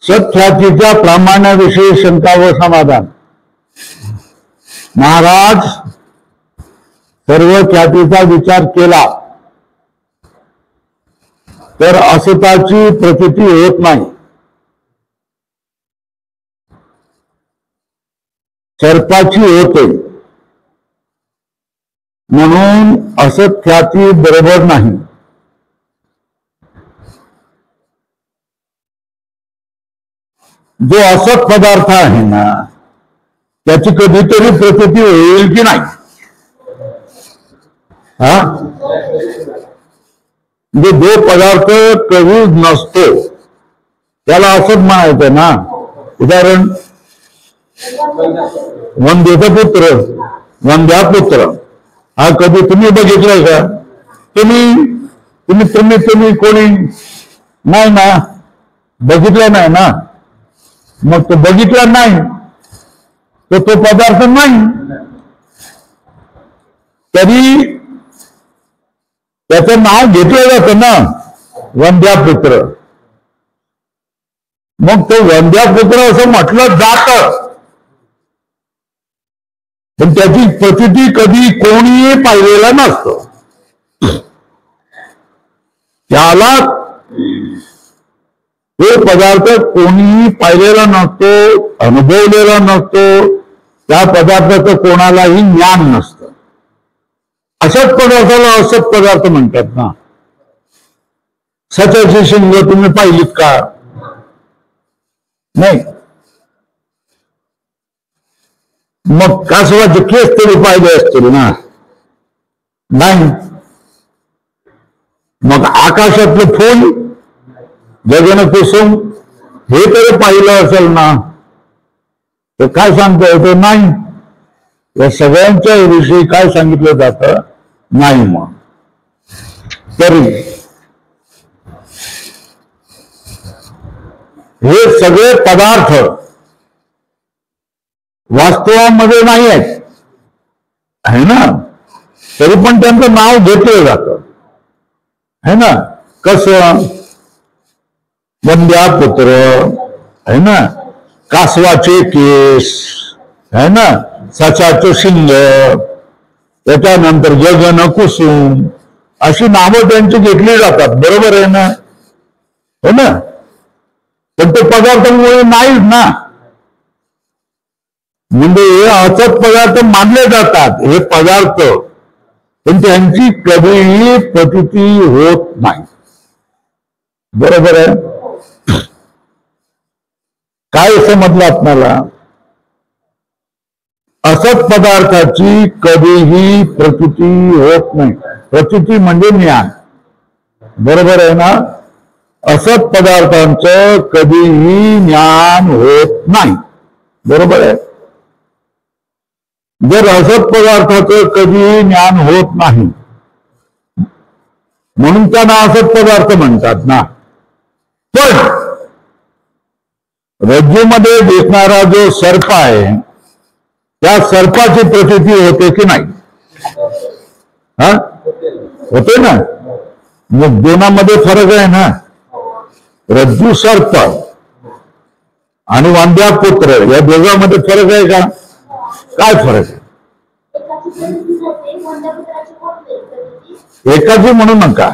सत्ख्यातीच्या प्रामाण्याविषयी शंका व समाधान. महाराज सर्व ख्यातीचा विचार केला तर असताची प्रतीती होत नाही. सर्पाची होते म्हणून असत ख्याती बरोबर नाही. जो असत पदार्थ आहे ना त्याची कधीतरी प्रतीती होईल की नाही. म्हणजे जो पदार्थ कधीच नसतो त्याला असत म्हणायचं ना. उदाहरण वंद्याचा पुत्र, वंद्यापुत्र हा कधी तुम्ही बघितलाय का? तुम्ही कोणी नाही ना, बघितलं नाही ना. मग तो बघितला नाही तर तो पदार्थ नाही. तरी त्याचं नाव घेतलं जातं ना, वंद्यापुत्र. मग तो वंद्यापुत्र असं म्हटलं जातं पण त्याची प्रतीती कधी कोणीही पाहिलेला नसतो. त्याला तो पदार्थ कोणीही पाहिलेला नसतो, अनुभवलेला नसतो. त्या पदार्थाचं कोणालाही ज्ञान नसतं. असत पदार्थाला असत पदार्थ म्हणतात ना. सचाची शिंग तुम्ही पाहिलीत का? नाही. मग कासवाचे केस तरी पाहिले असतील ना? नाही. मग आकाशातलं फूल, गगन कुसुम हे तरी पाहिलं असेल ना? तर काय सांगता येतं? नाही. या सगळ्यांच्या विषयी काय सांगितलं जातं? नाही. मग तरी हे सगळे पदार्थ वास्तवामध्ये नाही आहेत, है ना. तरी पण त्यांचं नाव घेतलं जातं, है ना. कसं? वंद्यापुत्र, है ना, कासवाचे केस, है ना, सचाचं शिंग, त्याच्यानंतर गगन कुसुम अशी नावं त्यांची घेतली जातात. बरोबर आहे ना? हो ना. पण ते पदार्थांमुळे नाहीच ना. म्हणजे हे असत पदार्थ मानले जातात हे पदार्थ, पण त्यांची कधीही प्रतीती होत नाही. बरोबर आहे. काय समजलं आपल्याला? असत पदार्थाची कधीही प्रतीती होत नाही. प्रतीती म्हणजे ज्ञान. बरोबर आहे ना. असत पदार्थांचं कधीही ज्ञान होत नाही. बरोबर आहे. जर असत पदार्थाचं कधीही ज्ञान होत नाही म्हणून त्यांना असत पदार्थ म्हणतात ना. पण रज्जूमध्ये दिसणारा जो सर्प आहे त्या सर्पाची प्रतीती होते की नाही? होते ना. मग दोनामध्ये फरक आहे ना. रज्जू सर्प आणि वंद्यापुत्र या दोघांमध्ये फरक आहे का? काय फरक आहे? एकाची म्हणू नका.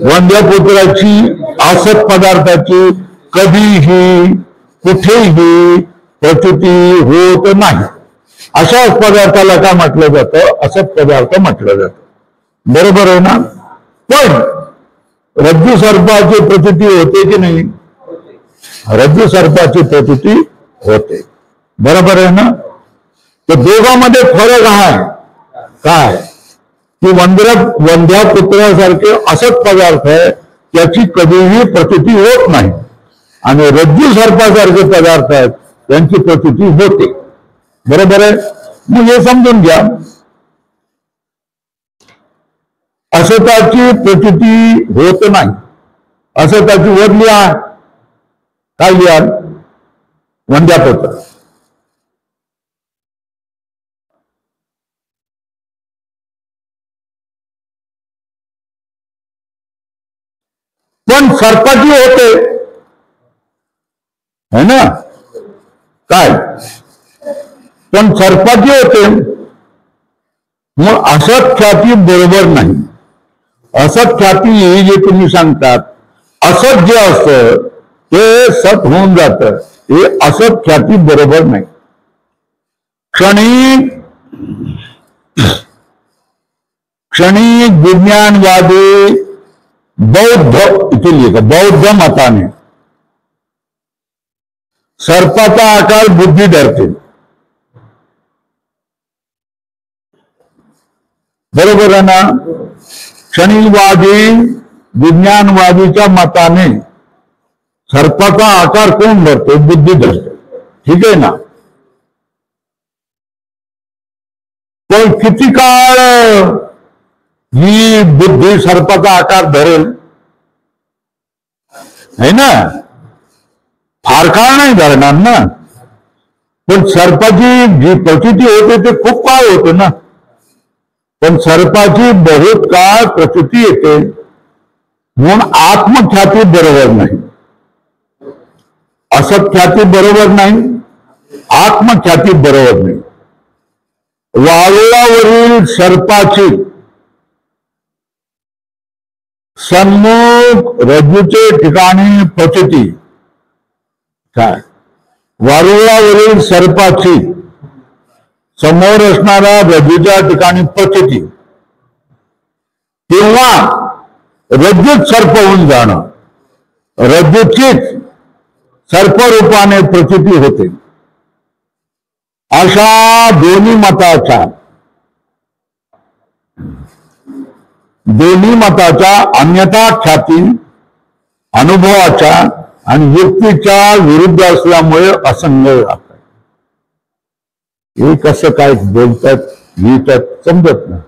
वंद्यापुत्राची असत पदार्थाची कधीही कुठेही प्रतीती होत नाही. अशाच पदार्थाला काय म्हटलं जातं? असत पदार्थ म्हटलं जातं. बरोबर आहे ना. पण रज्जू सर्पाची प्रतीती होते की नाही? रज्जू सर्पाची प्रतीती होते. बरोबर आहे ना. तर दोघांमध्ये फरक आहे काय? की वंद्यापुत्रासारखे असत पदार्थ आहे त्याची कधीही प्रतीती होत नाही आणि रज्जू सर्पासारखे पदार्थ आहेत त्यांची प्रतीती होते. बरोबर आहे. मग हे समजून घ्या. असताची प्रतीती होत नाही. असताची वर लिहा. काय लिहा? वंद्यापुत्र. पण सर्पाची होते. है ना काय, पण सर्पाची होते. मग असत ख्याती बरोबर नाही. असत ख्याती ही जे तुम्ही सांगतात, असत जे असतं ते सत होऊन जातं, हे असत ख्याती बरोबर नाही. क्षणिक विज्ञानवादी बौद्ध इथे लिहितं, बौद्ध मताने सर्पाचा आकार बुद्धी धरते. बरोबर आहे ना. क्षणिकवादी विज्ञानवादीच्या मताने सर्पाचा आकार कोण धरतो? बुद्धी धरते. ठीक आहे ना. पण किती काळ ही बुद्धी सर्पाचा आकार धरेल? है ना, फार काळ नाही धरणार ना. पण सर्पाची जी प्रचिती होते ते खूप काळ होते ना. पण सर्पाची बहुत काळ प्रचिती येते, म्हणून आत्मख्याती बरोबर नाही, असत्ख्याती बरोबर नाही, आत्मख्याती बरोबर नाही. वारुळावरील सर्पाची सन्मुख रज्जूचे ठिकाणी प्रचिती, काय वारुळावरील सर्पाची समोर असणाऱ्या रज्जूच्या ठिकाणी प्रचिती किंवा रज्जूत सर्प होऊन जाणं, रज्जूचीच सर्परूपाने प्रचिती होते. अशा दोन्ही मताच्या अन्यथा ख्याती अनुभवाच्या आणि युक्तीच्या विरुद्ध असल्यामुळे असंगय लागतात. हे कसं काय बोलतात लिहितात समजत नाही.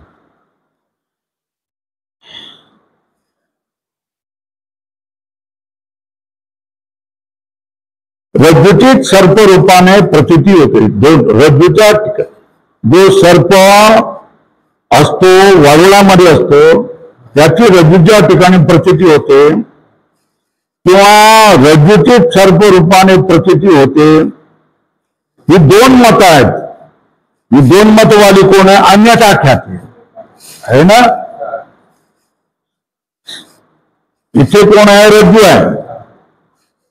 रज्जूचीच सर्प रूपाने प्रचिती होते. रज्जूच्या जो सर्प असतो वारुळामध्ये असतो त्याची रज्जूच्या ठिकाणी प्रचिती होते किंवा रज्जूचीच सर्प रूपाने प्रचिती होते. ही दोन मत आहेत. ही दोन मतवाली कोण आहे? अन्यथा ख्याती आहे ना. इथे कोण आहे? रज्जू आहे.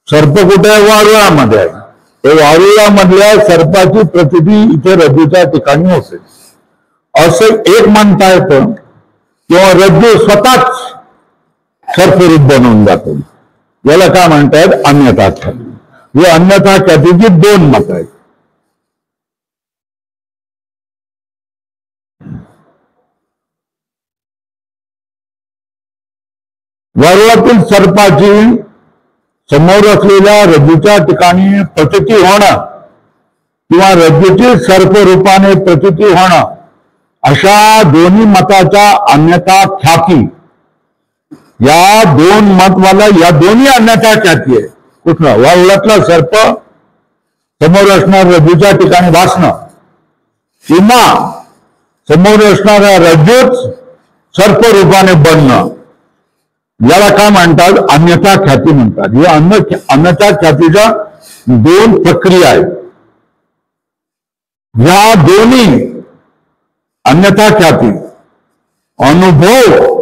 सर्प कुठे आहे? वारुळामध्ये आहे. ते वारुळामधल्या सर्पाची प्रचिती इथे रज्जूच्या ठिकाणी होते असं एक म्हणता येतं. किंवा रज्जू स्वतःच सर्परूप बनवून जातो. याला काय म्हणतात? अन्यथा ख्याती. ही अन्यथा ख्यातीची दोन मत आहेत. वारुळातील सर्पाची समोर असलेल्या रज्जूच्या ठिकाणी प्रचिती होणं किंवा रज्जूची सर्प रूपाने प्रचिती होणं अशा दोन्ही मताच्या अन्यथा ख्याती, या दोन मतवाला या दोन्ही अन्यथा ख्याती आहे. कुठला? वारुळातला सर्प समोर असणाऱ्या रज्जूच्या ठिकाणी भासणं किंवा समोर असणाऱ्या रज्जूच सर्प रूपाने बनणं, याला काय म्हणतात? अन्यथा ख्याती म्हणतात. या अन्यथा ख्यातीच्या दोन प्रक्रिया आहेत. या दोन्ही अन्यथा ख्याती अनुभव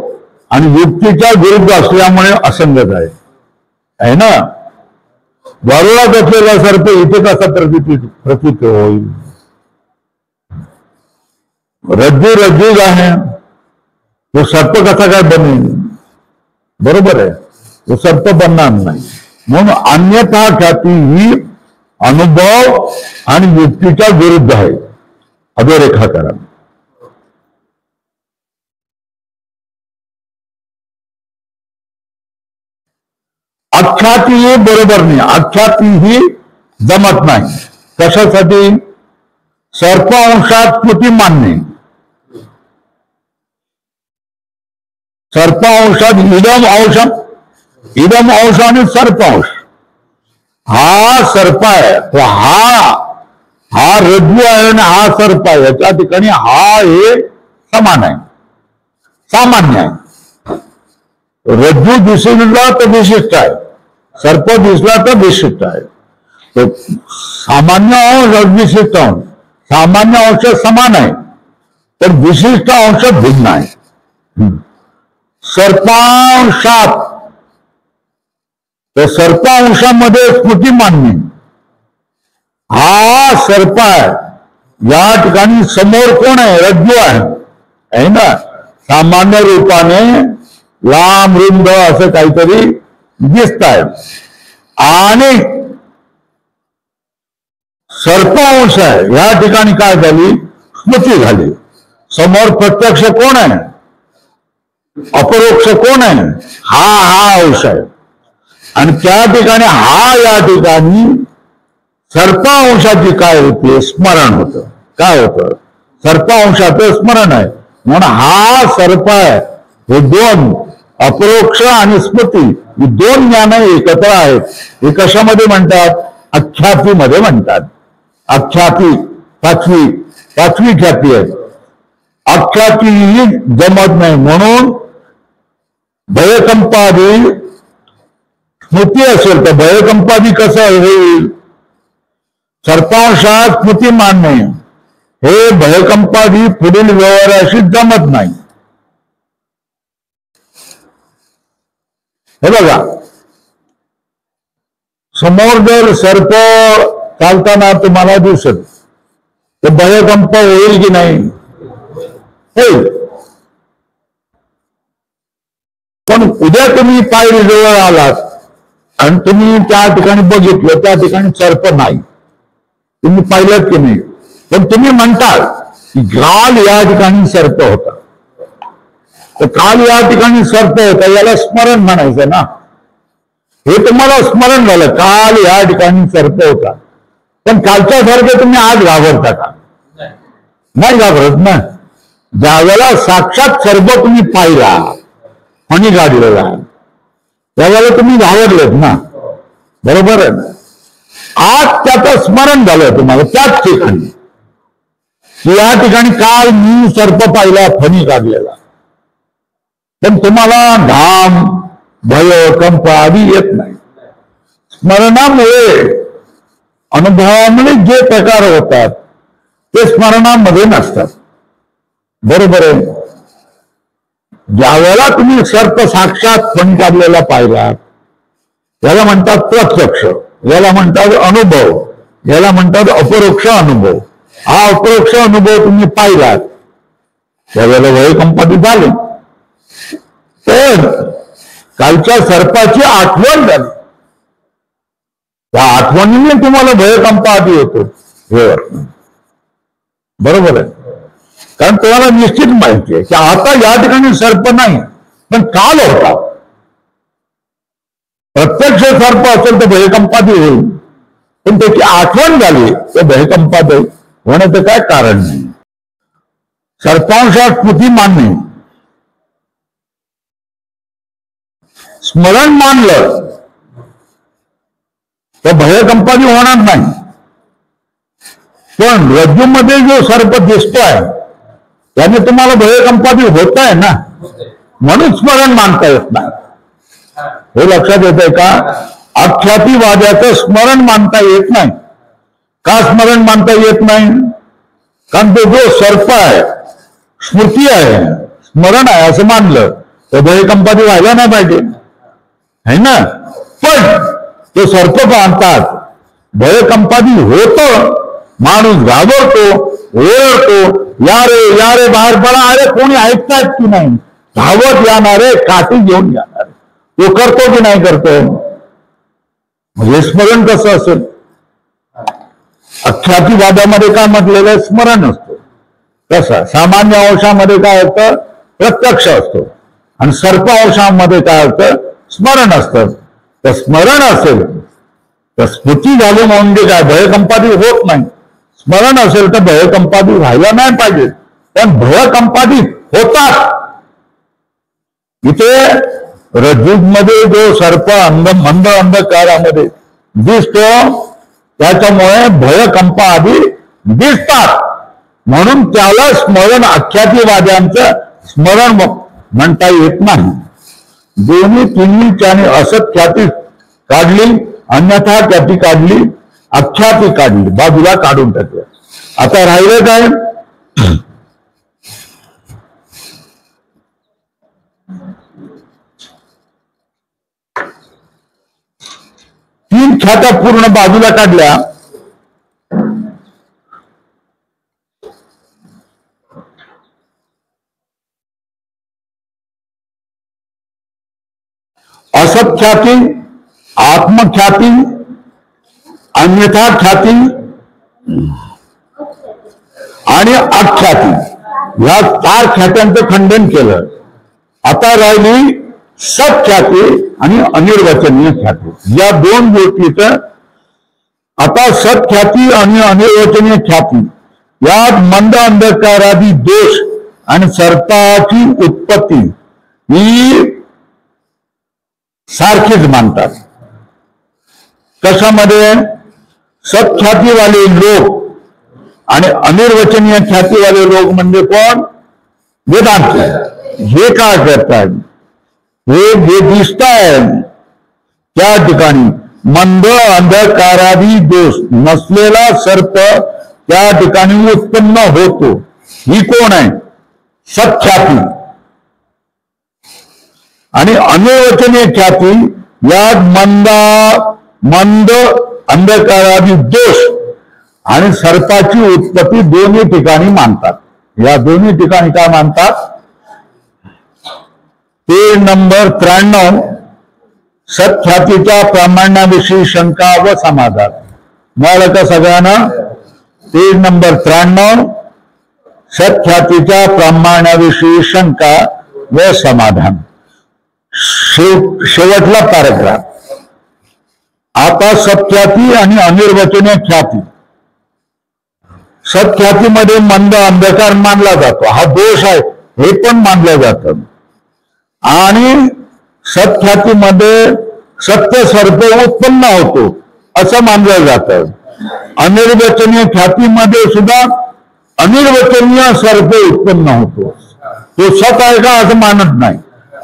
आणि युक्तीच्या विरुद्ध असल्यामुळे असंगत आहे ना. वारुळात असलेला सर्प इथे कसा प्रतीत होईल? रज्जूच आहे, तो सर्प कसा काय बनेल? बरोबर आहे, तो सर्प बनणार नाही. म्हणून अन्यथा ख्याती ही अनुभव आणि युक्तीच्या विरुद्ध आहे. अधोरेखा करा. आख्याती ही बरोबर नाही. आख्याती ही जमत नाही. कशासाठी? सर्पांशात कृती मानणे. सर्पांशात इदम अंश आणि सर्पांश. हा सर्प आहे, तो हा रज्जू आहे आणि हा सर्प आहे. याच्या ठिकाणी हा हे समान आहे, सामान्य आहे. रज्जू दिसला तर विशिष्ट आहे, सर्प दिसला तर विशिष्ट आहे. तो सामान्य अंश विशिष्ट अंश, सामान्य अंश समान आहे तर विशिष्ट अंश भिन्न आहे. सर्पांशात, तर सर्पांशामध्ये स्मृती मानणे. हा सर्प आहे, या ठिकाणी समोर कोण आहे? रज्जू आहे ना. सामान्य रूपाने लांब रुंद असं काहीतरी दिसत आहे आणि सर्पांश आहे, या ठिकाणी काय झाली? स्मृती झाली. समोर प्रत्यक्ष कोण आहे? अपरोक्ष कोण आहे? हा अंश आहे. आणि त्या ठिकाणी या ठिकाणी सर्पांशाची काय होते? स्मरण होतं. काय होतं? सर्पांशाचं स्मरण आहे. म्हणून हा सर्प आहे. हे दोन, अपरोक्ष आणि स्मृती, ही दोन ज्ञान एकत्र आहेत. हे कशामध्ये म्हणतात? आख्यातीमध्ये म्हणतात. आख्याती पाचवी ख्याती आहे. आख्याती जमत नाही म्हणून भयकंपादी स्मृती असेल तर भयकंपादी कसं होईल? सर्पांशात स्मृती मानणे हे भयकंपादी पुढील व्यवहाराशी जमत नाही. हे बघा, समोर जर सर्प चालताना तुम्हाला दिसत तर भयकंप होईल की नाही? होईल. पण उद्या तुम्ही पायरीजवळ आलात आणि तुम्ही त्या ठिकाणी बघितलं, त्या ठिकाणी सर्प नाही, तुम्ही पाहिलं की नाही, पण तुम्ही म्हणताल की काल या ठिकाणी सर्प होता. तर काल या ठिकाणी सर्प होता याला स्मरण म्हणायचं ना. हे तुम्हाला स्मरण झालं, काल या ठिकाणी सर्प होता. पण कालच्या सारखे तुम्ही आज घाबरता का? नाही घाबरत ना. ज्यावेळेला साक्षात सर्प तुम्ही पाहिला आणि काढलेला त्यावेळेला तुम्ही घाबरलेत ना. बरोबर आहे ना. आज त्याचं स्मरण झालं तुम्हाला त्याच ठिकाणी की या ठिकाणी काल मी सर्प पाहिला, फणी काढलेला. पण तुम्हाला घाम, भय, कंप आदी येत नाही. स्मरणामुळे, अनुभवामुळे जे प्रकार होतात ते स्मरणामध्ये नसतात. बरोबर आहे. ज्यावेळेला तुम्ही सर्प साक्षात फणी काढलेला पाहिला याला म्हणतात प्रत्यक्ष, याला म्हणतात अनुभव, याला म्हणतात अपरोक्ष अनुभव. हा अपरोक्ष अनुभव तुम्ही पाहिलात त्यावेळेला भयकंपादी झाले. पण कालच्या सर्पाची आठवण झाली, त्या आठवणीने तुम्हाला भयकंप आधी येतो. बरोबर आहे. कारण तुम्हाला निश्चित माहिती आहे की आता या ठिकाणी सर्प नाही पण काल होता. प्रत्यक्ष सर्प असेल तर भयकंपादी होईल, पण त्याची आठवण झाली तर भयकंपादी होण्याचं काय कारण नाही. सर्पांशात स्मृती मानणे, स्मरण मानलं तर भयकंपादी होणार नाही. पण रज्जूमध्ये जो सर्प दिसतोय त्याने तुम्हाला भयकंपादी होत आहे ना, म्हणून स्मरण मानता येत नाही. हे लक्षात येत आहे का? आख्यातीवाद्याचं स्मरण मानता येत नाही. का स्मरण मानता येत नाही? कारण तो जो सर्प आहे, स्मृती आहे, स्मरण आहे असं मानलं तर भयकंपादी व्हायला नाही पाहिजे, है ना. पण ते सर्प बांधतात, भयकंपादी होतं, माणूस घाबरतो, ओरडतो, या रे बाहेर पडा, अरे कोणी ऐकतायत की नाही, धावत जाणारे, काठी घेऊन जाणारे, तो करतो की नाही करतो. म्हणजे स्मरण कसं असेल? आख्यातीवादामध्ये काय म्हटलेलं आहे? स्मरण असतो. कसं? सामान्य अंशामध्ये काय होतं? प्रत्यक्ष असतो. आणि सर्प अंशामध्ये काय होतं? स्मरण असतं. तर स्मरण असेल तर स्मृती झाली म्हणजे काय? भयकंपादी होत नाही. स्मरण असेल तर भयकंपादी व्हायला नाही पाहिजे, पण भयकंपादी होतात. इथे रज्जूमध्ये जो सर्प मंद अंधकारामध्ये दिसतो त्याच्यामुळे भयकंप आधी दिसतात, म्हणून त्याला स्मरण, आख्यातीवाद्यांचं स्मरण म्हणता येत नाही. दोन्ही तिन्ही त्याने असत ख्याती काढली, अन्यथा ख्याती काढली आख्याती काढली, बाजूला काढून टाकल्या. आता राहिलं काय? तीन ख्यात्या पूर्ण बाजूला काढल्या. असख्याती, आत्मख्याती, अन्यथा ख्याती आणि आख्याती, या 4 ख्यात्यांचं खंडन केलं. आता राहिली सख्याती आणि अनिर्वचनीय ख्याती. या 2 गोष्टीचं आता सख्याती आणि अनिर्वचनीय ख्याती यात मंद अंधकारादी दोष आणि सर्पाची उत्पत्ती ही सारखीच मानतात. कशामध्ये? सख्यातीवाले लोक आणि अनिर्वचनीय ख्यातीवाले लोक म्हणजे कोण? वेदांती. हे काय करतात? हे जे दिसत आहे त्या ठिकाणी मंद अंधकारादी दोष नसलेला सर्प त्या ठिकाणी उत्पन्न होतो. ही कोण आहे? सख्याती. आणि अनिर्वचनीय ख्याती यात मंद अंधकारादी दोष आणि सर्पाची उत्पत्ती दोन्ही ठिकाणी मानतात. या दोन्ही ठिकाणी काय मानतात? पेज नंबर 93, सख्यातीच्या प्रामाण्याविषयी शंका व समाधान. मिळालं का सगळ्यांना? पेज नंबर 93, सख्यातीच्या प्रामाण्याविषयी शंका व समाधान. शेवटला पॅराग्राफ. आता सख्याती आणि अनिर्वचनीय ख्याती. सख्यातीमध्ये मंद अंधकार मानला जातो, हा दोष आहे हे पण मानलं जातं. आणि सख्यातीमध्ये सत्य सर्प उत्पन्न होतो असं मानलं जातं. अनिर्वचनीय ख्यातीमध्ये सुद्धा अनिर्वचनीय सर्प उत्पन्न होतो. तो सत आहे का असं मानत नाही.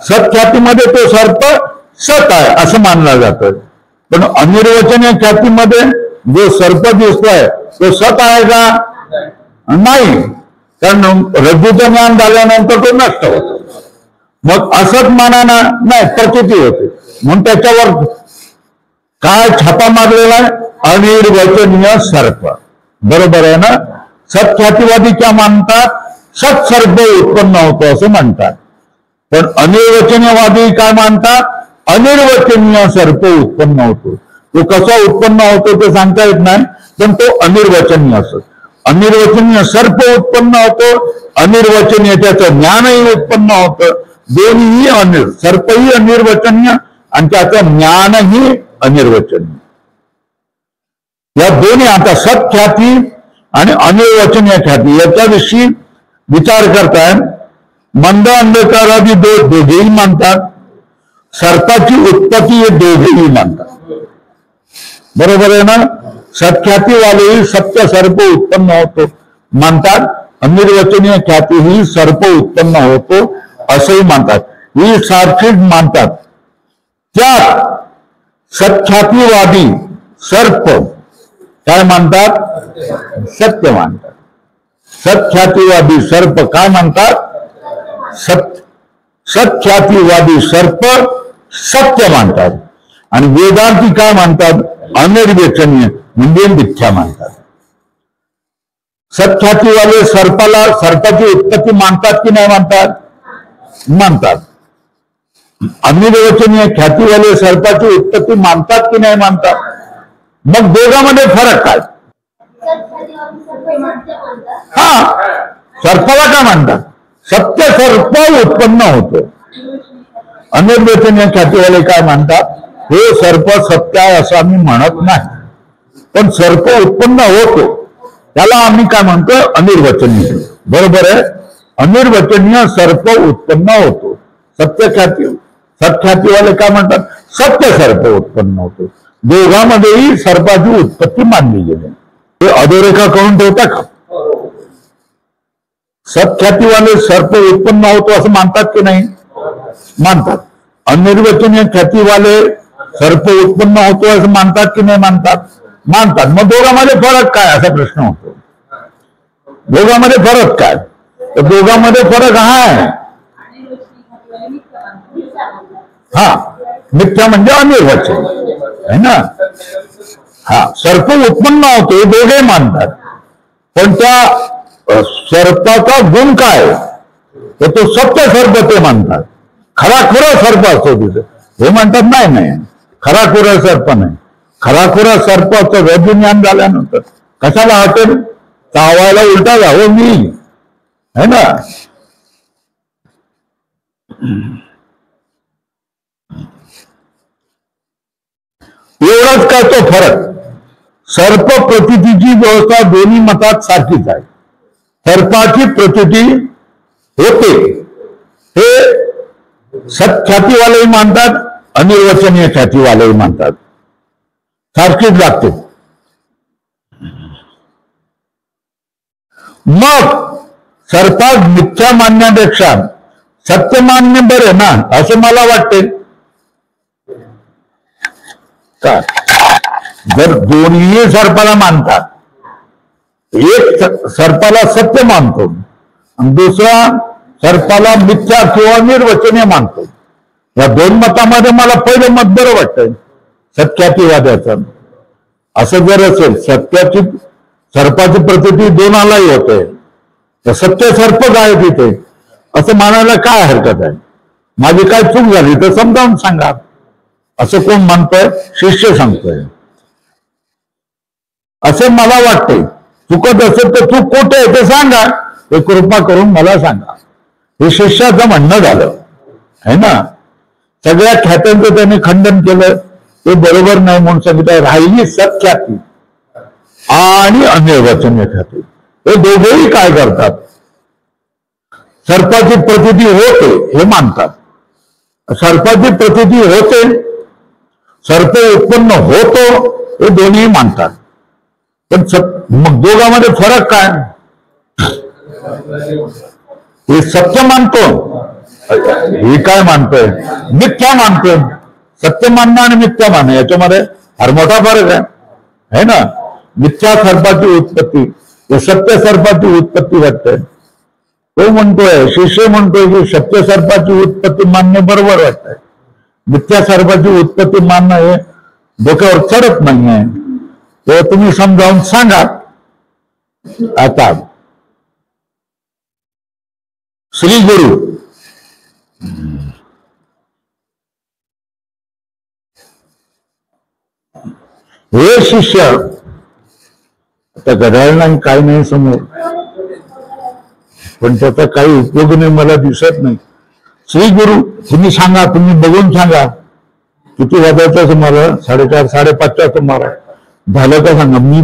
सत्ख्यातीमध्ये तो सर्प सत आहे असं मानलं जातं. पण अनिर्वचनीय ख्यातीमध्ये जो सर्प दिसतोय तो सत आहे का? नाही, कारण रज्जूचं ज्ञान झाल्यानंतर तो नष्ट होतो. मग असत मानाना नाही, प्रचिती होते. म्हणून त्याच्यावर काय छापा मारलेला आहे? अनिर्वचनीय सर्प. बरोबर आहे ना? सत्ख्यातीवादी क्या मानतात? सत्सर्प उत्पन्न होतो असं म्हणतात. पण अनिर्वचनीयवादी काय मानतात? अनिर्वचनीय सर्प उत्पन्न होतो. तो कसा उत्पन्न होतो ते सांगता येत नाही, पण तो अनिर्वचनीय असतो. अनिर्वचनीय सर्प उत्पन्न होतो, अनिर्वचनीय त्याचं ज्ञानही उत्पन्न होतं. दोन्हीही सर्पही अनिर्वचनीय आणि त्याचं ज्ञानही अनिर्वचनीय. या दोन्ही आता सत्ख्याती आणि अनिर्वचनीय ख्याती याच्याविषयी विचार करताय. मंद अंधकारादी दोष दोघेही मानतात. सर्पाची उत्पत्ती हे दोघेही मानतात. बरोबर आहे ना? सत्ख्यातीवालेही सत्य सर्प उत्पन्न होतो मानतात. अनिर्वचनीय ख्याती ही सर्प उत्पन्न होतो असंही मानतात. ही सारखीच मानतात. त्यात सत्ख्यातीवादी सर्प काय मानतात? सत्य मानतात. सत्ख्यातीवादी सर्प काय मानतात? सत्ख्यातीवादी सर्प सत्य मानतात. आणि वेदांती काय मानतात? अनिर्वचनीय म्हणजे मिथ्या मानतात. सत्ख्यातीवाले सर्पाची उत्पत्ती मानतात की नाही मानतात? मानतात. अनिर्वचनीय ख्यातीवाले सर्पाची उत्पत्ती मानतात की नाही मानतात? मग दोघांमध्ये फरक काय? हा, सर्पाला काय म्हणतात? सत्य सर्प उत्पन्न होतो. अनिर्वचनीय ख्यातीवाले काय म्हणतात? हे सर्प सत्य आहे असं आम्ही म्हणत नाही, पण सर्प उत्पन्न होतो त्याला आम्ही काय म्हणतो? अनिर्वचनीय. बरोबर आहे? अनिर्वचनीय सर्प उत्पन्न होतो. सत्ख्यातीवाले काय म्हणतात? सत्य सर्प उत्पन्न होतो. दोघांमध्येही सर्पाची उत्पत्ती मानली गेली. हे अधोरेखा करून ठेवता का? सत्ख्यातीवाले सर्प उत्पन्न होतो असं मानतात की नाही? मानतात. अनिर्वचनीय ख्यातीवाले सर्प उत्पन्न होतो असं मानतात की नाही? मानतात. मानतात. मग दोघांमध्ये फरक काय असा प्रश्न होतो. दोघांमध्ये फरक काय? तर दोघांमध्ये फरक हा आहे. हा, मिथ्या म्हणजे अनिर्वचन आहे ना. हा, सर्प उत्पन्न होतो दोघे मानतात, पण त्या सर्पाचा गुण काय तर तो सत्य सर्प ते मानतात. खराखुरा सर्प असतो तिथे, हे म्हणतात नाही नाही खराखुरा सर्प नाही. खराखुरा सर्पाचं रज्जुज्ञान झाल्यानंतर कशाला हटेल? चावायला उलटा जावं मी है ना. एवढाच काय तो फरक. सर्प प्रतीची व्यवस्था दोन्ही मतात सारखीच आहे. सर्पाची प्रतीती होते हे सत्ख्यातीवालेही मानतात, अनिर्वचनीय ख्यातीवालेही मानतात, सारखीच लागते. मग सर्पात मिथ्या मानण्यापेक्षा सत्य मानणे बरे ना असं मला वाटते. का जर दोन्ही सर्पाला मानतात, एक सर्पाला सत्य मानतो आणि दुसरा सर्पाला मिथ्या किंवा निर्वचनीय मानतो, या दोन मतामध्ये मला पहिलं मत बरं वाटतंय सत्ख्यातीवाद्याचं. असं जर असेल सत्याची सर्पाची प्रतीती दोनालाही होते तर सत्य सर्प काय तिथे असं मानायला काय हरकत आहे? माझी काय चूक झाली तर समजावून सांगा असं कोण म्हणतोय? शिष्य सांगतोय. असं मला वाटतंय. चुकत असेल तर चूक कुठे आहे ते सांगा, हे कृपा करून मला सांगा. हे शिष्याचं म्हणणं झालं है ना. सगळ्या ख्यात्यांचं त्यांनी खंडन केलं, ते बरोबर नाही म्हणून सांगितलं. राहिली सत्ख्याती आणि अनिर्वचनीय ख्याती. हे दोघेही काय करतात? सर्पाची प्रतीती होते हे मानतात. सर्पाची प्रतीती होते, सर्प उत्पन्न होतो हे दोन्ही मानतात. पण मग दोघांमध्ये फरक काय? हे सत्य मानतो, हे काय मानतोय? मिथ्या मानतोय. सत्य मानणं आणि मिथ्या मानणं याच्यामध्ये फार मोठा फरक आहे ना. मिथ्या सर्पाची उत्पत्ती, सत्य सर्पाची उत्पत्ती वाटते. तो म्हणतोय, शिष्य म्हणतोय की सत्य सर्पाची उत्पत्ती मानणे बरोबर वाटतंय, मिथ्या सर्पाची उत्पत्ती मानणं हे डोक्यावर चढत नाहीये. ते तुम्ही समजावून सांगा. आता श्री गुरु हे शिष्य, आता घड्याळ नाही काय नाही समोर, पण त्याचा काही उपयोग नाही मला दिसत नाही. श्री गुरु तुम्ही सांगा, तुम्ही बघून सांगा किती वाजायचं तुम्हाला? 4:30 5:30च्या तुम्हाला झालं का सांगा. मी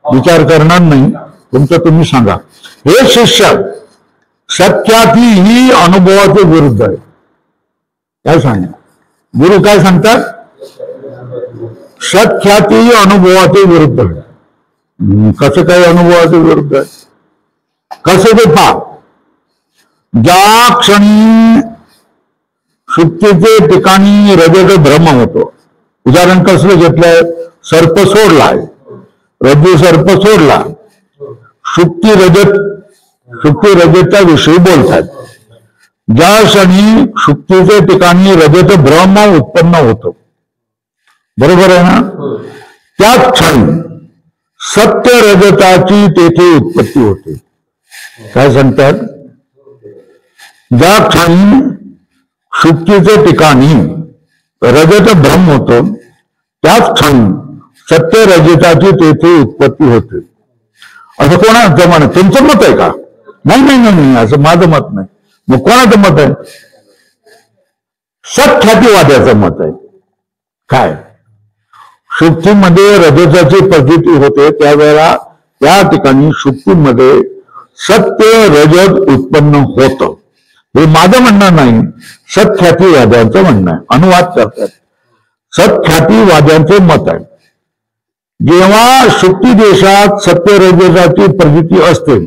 विचार करणार नाही, तुमचं तुम्ही सांगा. हे शिष्य सत्ख्याती ही अनुभवाचे विरुद्ध आहे. काय सांगा गुरु काय सांगतात? सत्ख्याती ही अनुभवाचे विरुद्ध आहे. कसं काय अनुभवाचे विरुद्ध आहे? कसं ते पहा. ज्या क्षणी सुप्तीचे ठिकाणी रजत भ्रम होतो, उदाहरण कसलं घेतलंय? सर्प सोडलाय, रज्जू सर्प सोडला, सुप्ती रजतच्या विषयी बोलतात. ज्या क्षणी सुप्तीचे ठिकाणी रजत भ्रम उत्पन्न होतो, बरोबर आहे ना, त्याच क्षणी सत्य रजताची तेथे उत्पत्ती होते. काय सांगतात? ज्या क्षणी सुप्तीच्या ठिकाणी रजत भ्रम होतो त्याच क्षणी सत्य रजताची तेथे उत्पत्ती होते. असं कोणाचं मत? तुमचं मत आहे का? नाही नाही नाही, असं माझं मत नाही. मग कोणाचं मत आहे? सत्ख्यातीवाद्याचं मत आहे. काय? सुप्तीमध्ये रजताची प्रतीती होते त्यावेळेला त्या ठिकाणी सुप्तीमध्ये सत्य रजत उत्पन्न होतं. हे माझं म्हणणं नाही, सत्ख्यातीवाद्यांचं म्हणणं आहे. अनुवाद करतात. सत्ख्यातीवाद्यांचे मत आहे. जेव्हा सुप्ती देशात सत्य रजताची प्रतीती असते,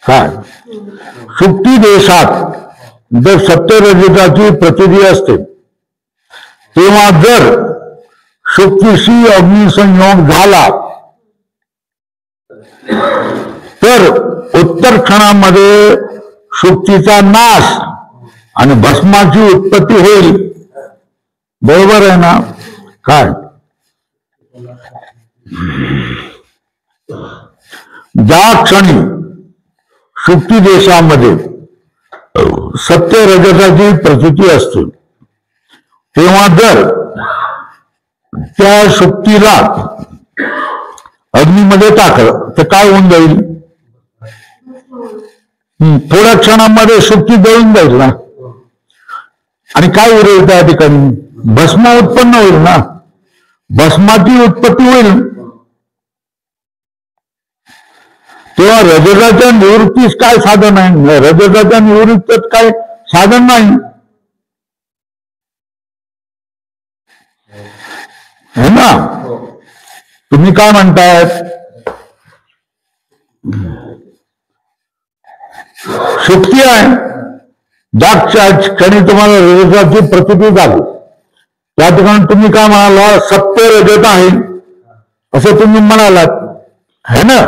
काय सुप्ती देशात जर सत्य रजताची प्रतीती असते, तेव्हा जर शुक्तीशी अग्निसंयोग झाला तर उत्तर क्षणामध्ये शुक्तीचा नाश आणि भस्माची उत्पत्ती होईल. बरोबर आहे ना? काय ज्या क्षणी शुक्ती देशामध्ये सत्य रजताची प्रचिती असते तेव्हा जर त्या शुक्तीला अग्नीमध्ये टाकलं तर काय होऊन जाईल? थोड्या क्षणामध्ये शुक्ती जळून जाईल ना. आणि काय उरेल त्या ठिकाणी? भस्म उत्पन्न होईल ना. भस्माची उत्पत्ती होईल. तेव्हा रजताच्या निवृत्तीस काय साधन आहे? रजताच्या निवृत्तीत काय साधन नाही है ना. तुम्ही काय म्हणतायत? शुक्ती आहे. ज्या क्षणी तुम्हाला रजताची प्रचिती झाली त्या ठिकाणी तुम्ही काय म्हणाला? सत्य रजत आहे असं तुम्ही म्हणालात है ना.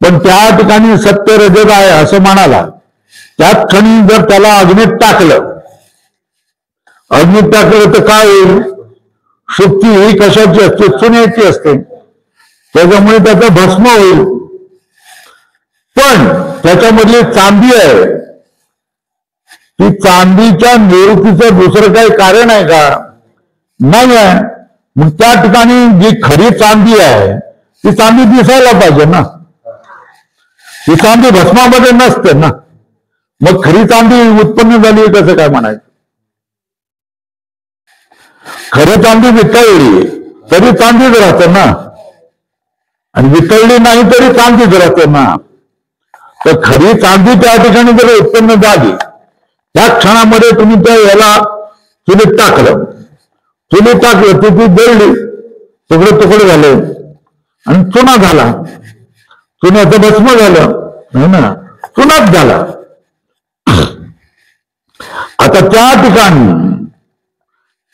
पण त्या ठिकाणी सत्य रजत आहे असं म्हणाला. त्याच क्षणी जर त्याला अग्नीत टाकलं तर काय होईल? शुक्ती ही कशाची असते? चुन्याची असते. त्याच्यामुळे त्याचं भस्म होईल. पण त्याच्यामधली चांदी आहे, ती चांदीच्या निवृत्तीचं दुसरं काही कारण आहे का? नाही आहे. मग त्या ठिकाणी जी खरी चांदी आहे ती चांदी दिसायला पाहिजे ना. ती चांदी भस्मामध्ये नसते ना. मग खरी चांदी उत्पन्न झाली कसं काय म्हणायचं? खरी चांदी वितळली तरी चांदीच राहते ना, आणि वितळली नाही तरी चांदीच राहते ना. तर खरी चांदी त्या ठिकाणी जर उत्पन्न झाली त्या क्षणामध्ये तुम्ही त्या याला चुलीत टाकलं तर ती जळली, तुकडे झाले आणि चुना झाला. चुन्याचं भस्म झालं है ना, चुनाच झाला. आता त्या ठिकाणी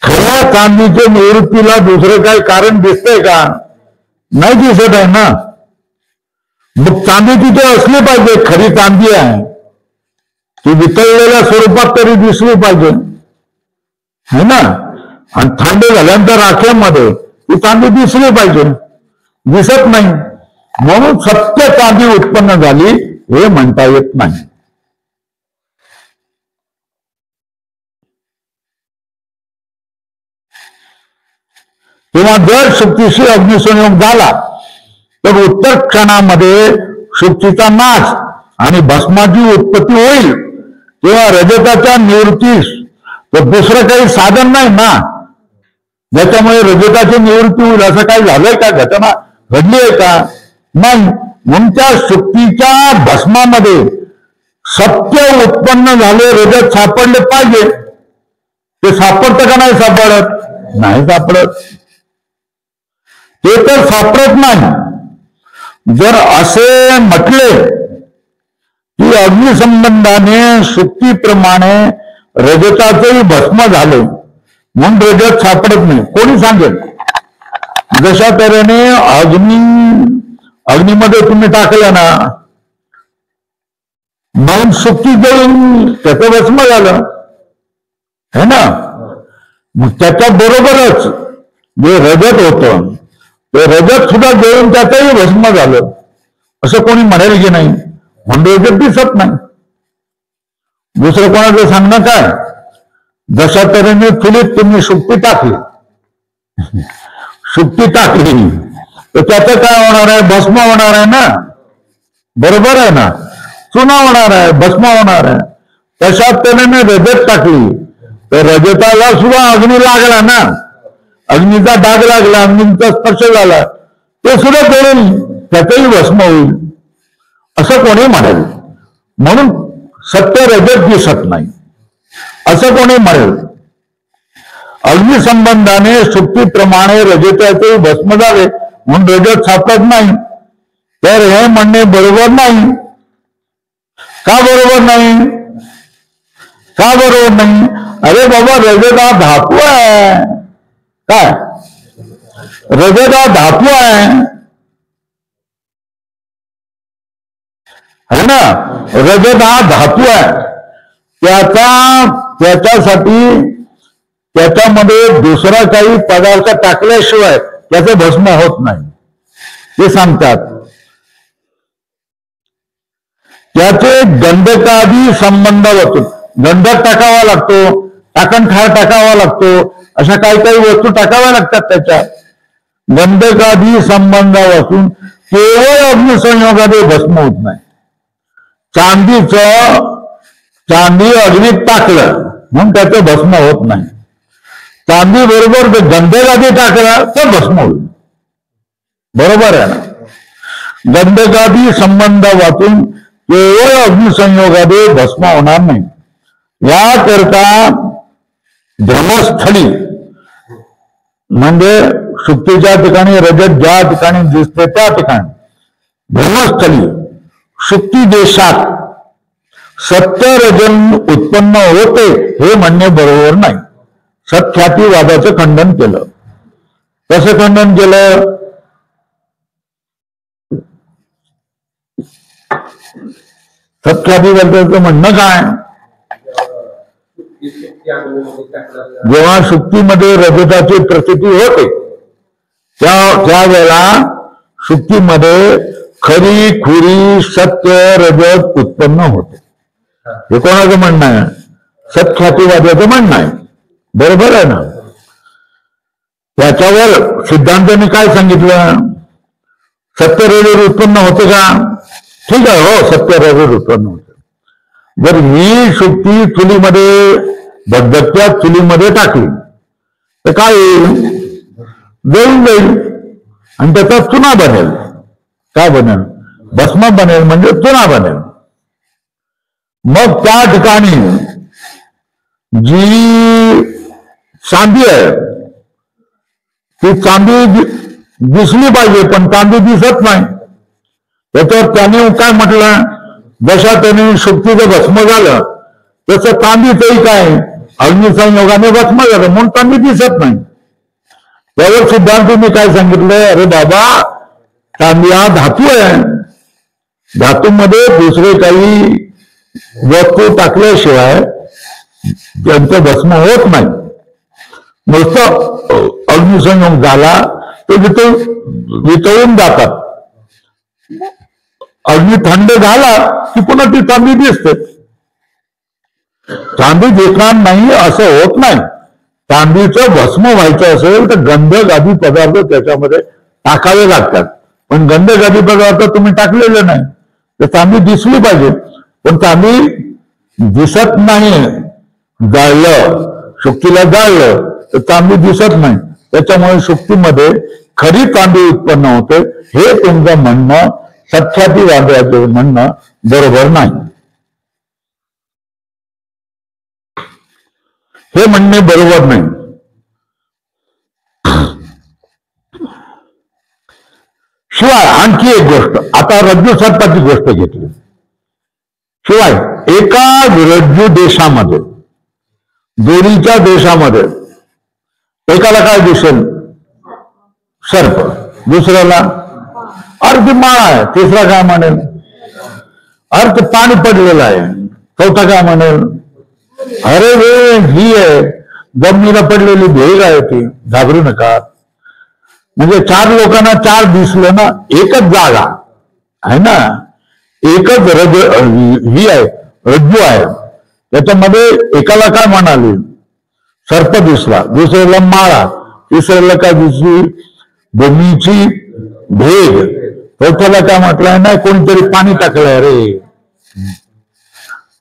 खऱ्या चांदीच्या निवृत्तीला दुसरं काही कारण दिसतंय का? नाही दिसत आहे ना. मग चांदी तिथे असली पाहिजे. खरी चांदी आहे ती वितळलेल्या स्वरूपात तरी दिसली पाहिजे है ना. आणि थंड झाल्यानंतर राख्यामध्ये ती चांदी दिसली पाहिजे. दिसत नाही. म्हणून सत्य चांदी उत्पन्न झाली हे म्हणता येत नाही. तेव्हा जर शुक्तीशी अग्निसंयोग झाला तर उत्तर क्षणामध्ये शुक्तीचा नाश आणि भस्माची उत्पत्ती होईल. तेव्हा रजताच्या निवृत्तीस तर दुसरं काही साधन नाही ना ज्याच्यामुळे रजताची निवृत्ती होईल. असं काही झालंय का? घटना घडली आहे का? नाही. म्हणून त्या शुक्तीच्या भस्मामध्ये सत्य उत्पन्न झाले, रजत सापडले पाहिजे. ते सापडतं का नाही सापडत? नाही सापडत. ते तर सापडत नाही. जर असे म्हटले की अग्निसंबंधाने शुक्तीप्रमाणे रजताचंही भस्म झाले म्हणून रजत सापडत नाही, कोणी सांगेल? जशा तऱ्हेने अग्नीमध्ये तुम्ही टाकलं ना म्हणून शुक्ती जळून त्याचं भस्म झालं है ना. मग त्याच्या बरोबरच जे रजत होतं ते रजत सुद्धा जळून त्याचंही भस्म झालं असं कोणी म्हणेल की नाही? म्हणून रजत दिसत नाही. दुसरं कोणाचं सांगणं काय? जशा तऱ्हेने चुलीत तुम्ही शुक्ती टाकली तर त्याचं काय होणार आहे? भस्म होणार आहे ना. बरोबर आहे ना. चुना होणार आहे, भस्म होणार आहे. तशा तऱ्हेने रजत टाकली तर रजताला सुद्धा अग्नी लागला ना. अग्नीचा डाग लागला, अग्नीचा स्पर्श झाला, ते सुद्धा जळून त्याचंही भस्म होईल असं कोणी म्हणेल. म्हणून सत्य रजत दिसत नाही असं कोणी म्हणेल. अग्निसंबंधाने शुक्तीप्रमाणे रजताचे भस्म झाले म्हणून रजत सापडत नाही, तर हे म्हणणे बरोबर नाही. का बरोबर नाही? का बरोबर नाही? अरे बाबा, रजत हा धातू आहे. काय रजत हा धातू आहे ना, रजत हा धातू आहे. त्याच्यासाठी त्याच्यामध्ये दुसरा काही पदार्थ टाकल्याशिवाय त्याचं भस्म होत नाही ते सांगतात. त्याचे गंधकादी संबंध होतो. गंधक टाकावा लागतो, टाकणखार टाकावा लागतो, अशा काही काही वस्तू टाकाव्या लागतात. त्याच्या गंधकादी संबंधापासून केवळ अग्निसंयोगाने भस्म होत नाही. चांदी अग्नीत टाकलं म्हणून त्याचं भस्म होत नाही. चांदी बरोबर गंधकादी टाकला तर भस्म होईल. बरोबर आहे ना. गंधकादी संबंध वाचून केवळ अग्निसंयोगाने भस्म होणार नाही. याकरता धर्मस्थळी म्हणजे शुद्धीच्या ठिकाणी रजत ज्या ठिकाणी दिसते त्या ठिकाणी धर्मस्थळी शुक्ती देशात सत्य रजन उत्पन्न होते हे म्हणणे बरोबर नाही. सत्ख्यातीवादाचं खंडन केलं. कसं खंडन केलं? सत्ख्यातीवादाचं म्हणणं काय? जेव्हा शुक्तीमध्ये रजताची प्रचिती होते त्यावेळेला शुक्तीमध्ये खरी खुरी सत्य रजत उत्पन्न होते. हे कोणाचं म्हणणं आहे? सत्ख्यातीवाद्याचं म्हणणं आहे. बरोबर आहे ना. त्याच्यावर सिद्धांतांनी काय सांगितलं? सत्य रजत उत्पन्न होते का? ठीक आहे, हो, सत्य रजत उत्पन्न होते. जर ही शुक्ती चुलीमध्ये धगधगत्या चुलीमध्ये टाकली तर काय होईल? जळून जाईल आणि त्याचा चुना बनेल. काय बनेल? भस्म बनेल, म्हणजे चुना बनेल. मग त्या ठिकाणी जी चांदी आहे ती चांदी दिसली पाहिजे, पण चांदी दिसत नाही. त्याच्यावर त्याने काय म्हटलं? जशा त्याने शुक्तीचं भस्म झालं तसं चांदीचंही काय अग्निसंयोगाने भस्म झालं म्हणून चांदी दिसत नाही. त्यावर सिद्धांतांनी काय सांगितलं? अरे बाबा, चांदी हा धातू आहे. धातूमध्ये दुसरे काही वस्तू टाकल्याशिवाय त्यांचं भस्म होत नाही. नुसतं अग्निसंयोग झाला तर वितळून जातात. अग्नी थंड झाला की पुन्हा ती चांदी दिसते. चांदी दिसणार नाही असं होत नाही. चांदीचं भस्म व्हायचं असेल तर गंधक आदी पदार्थ त्याच्यामध्ये टाकावे लागतात. पण गंधक आदी पदार्थ तुम्ही टाकलेले नाही तर चांदी दिसली पाहिजे. पण चांदी दिसत नाही. जाळलं, शुक्तीला जाळलं तर चांदी दिसत नाही. त्याच्यामुळे शुक्तीमध्ये खरी चांदी उत्पन्न होते. हे तुमचं म्हणणं, सत्ख्यातीवाद्याचं म्हणणं बरोबर नाही. हे म्हणणे बरोबर नाही. शिवाय आणखी एक गोष्ट, आता रज्जू सर्पाची गोष्ट घेतली. शिवाय एका रज्जू देशामध्ये, दोरीच्या देशामध्ये एकाला काय दिसेल? सर्प. दुसऱ्याला अर्थ माळा आहे. तिसरा काय म्हणेल? अर्थ पाणी पडलेलं आहे. चौथा काय म्हणेल? अरे वे, ही आहे जमिनीला पडलेली भेग आहे, ती घाबरू नका. म्हणजे चार लोकांना चार दिसलं ना, एकच जागा आहे ना, एकच ही आहे, रज्जू आहे. त्याच्यामध्ये एकाला काय म्हणाले? सर्प दिसला. दुसऱ्याला माळा. तिसऱ्याला काय दिसली? जमिनीची भेग. चौथ्याला काय म्हटलंय? नाही, कोणतरी पाणी टाकलंय रे.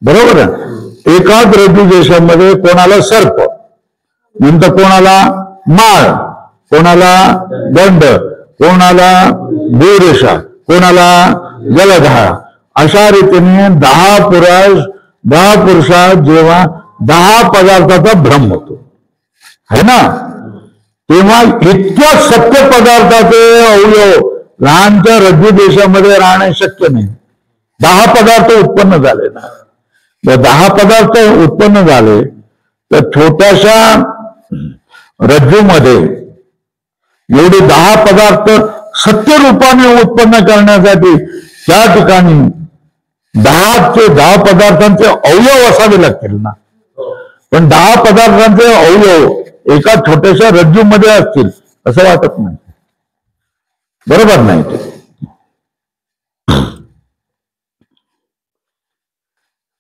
बरोबर आहे. एकाच रज्जू देशामध्ये कोणाला सर्प, नंतर कोणाला माळ, कोणाला दंड, कोणाला भूरेषा, कोणाला जलधारा, अशा रीतीने 10 पुरुषात जेव्हा 10 पदार्थाचा भ्रम होतो है ना, तेव्हा इतक्या सत्य पदार्थाचे अवयव लहानच्या रज्जू देशामध्ये राहणे शक्य नाही. 10 पदार्थ उत्पन्न झाले ना. 10 पदार्थ उत्पन्न झाले तर छोट्याशा रज्जूमध्ये एवढे 10 पदार्थ सत्य रूपाने उत्पन्न करण्यासाठी त्या ठिकाणी 10 पदार्थांचे अवयव असावे लागतील ना. पण 10 पदार्थांचे अवयव एका छोट्याशा रज्जूमध्ये असतील असं वाटत नाही. बरोबर नाही ते.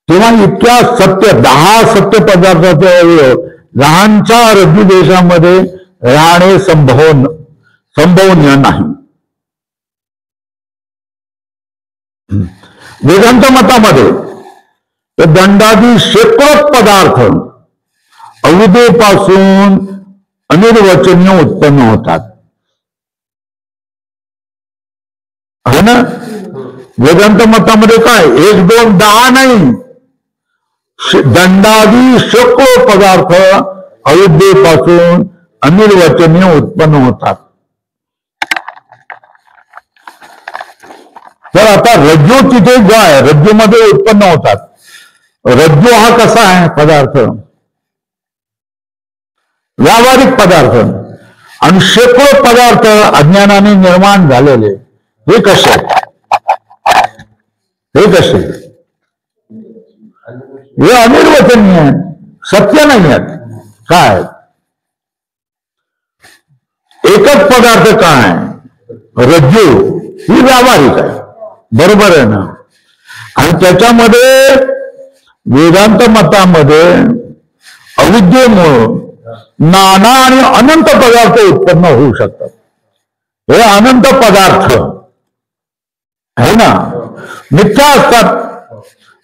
तेव्हा इतक्या 10 सत्य पदार्थाचे अवयव लहानच्या रज्जू देशामध्ये राहणे संभवनीय नाही. वेदांत मतामध्ये दंडादी शेकडो पदार्थ अविद्येपासून अनिर्वचनीय उत्पन्न होतात. है ना. वेदांत मतामध्ये काय 1, 2, 10 नाही, दंडादी शेकडो पदार्थ अविद्येपासून अनिर्वचनीय उत्पन्न होतात. तर आता रज्जू तिथे जो आहे रज्जूमध्ये उत्पन्न होतात. रज्जू हा कसा आहे पदार्थ, व्यावहारिक पदार्थ, आणि शेकडो पदार्थ अज्ञानाने निर्माण झालेले. हे कसे हे अनिर्वचनीय आहे, सत्य नाही आहेत. काय एकच पदार्थ काय रज्जू ही व्यावहारिक आहे. बरोबर आहे ना. आणि त्याच्यामध्ये वेदांत मतामध्ये अविद्येमुळं नाना आणि अनंत पदार्थ उत्पन्न होऊ शकतात. हे अनंत पदार्थ आहे ना मिथ्या असतात,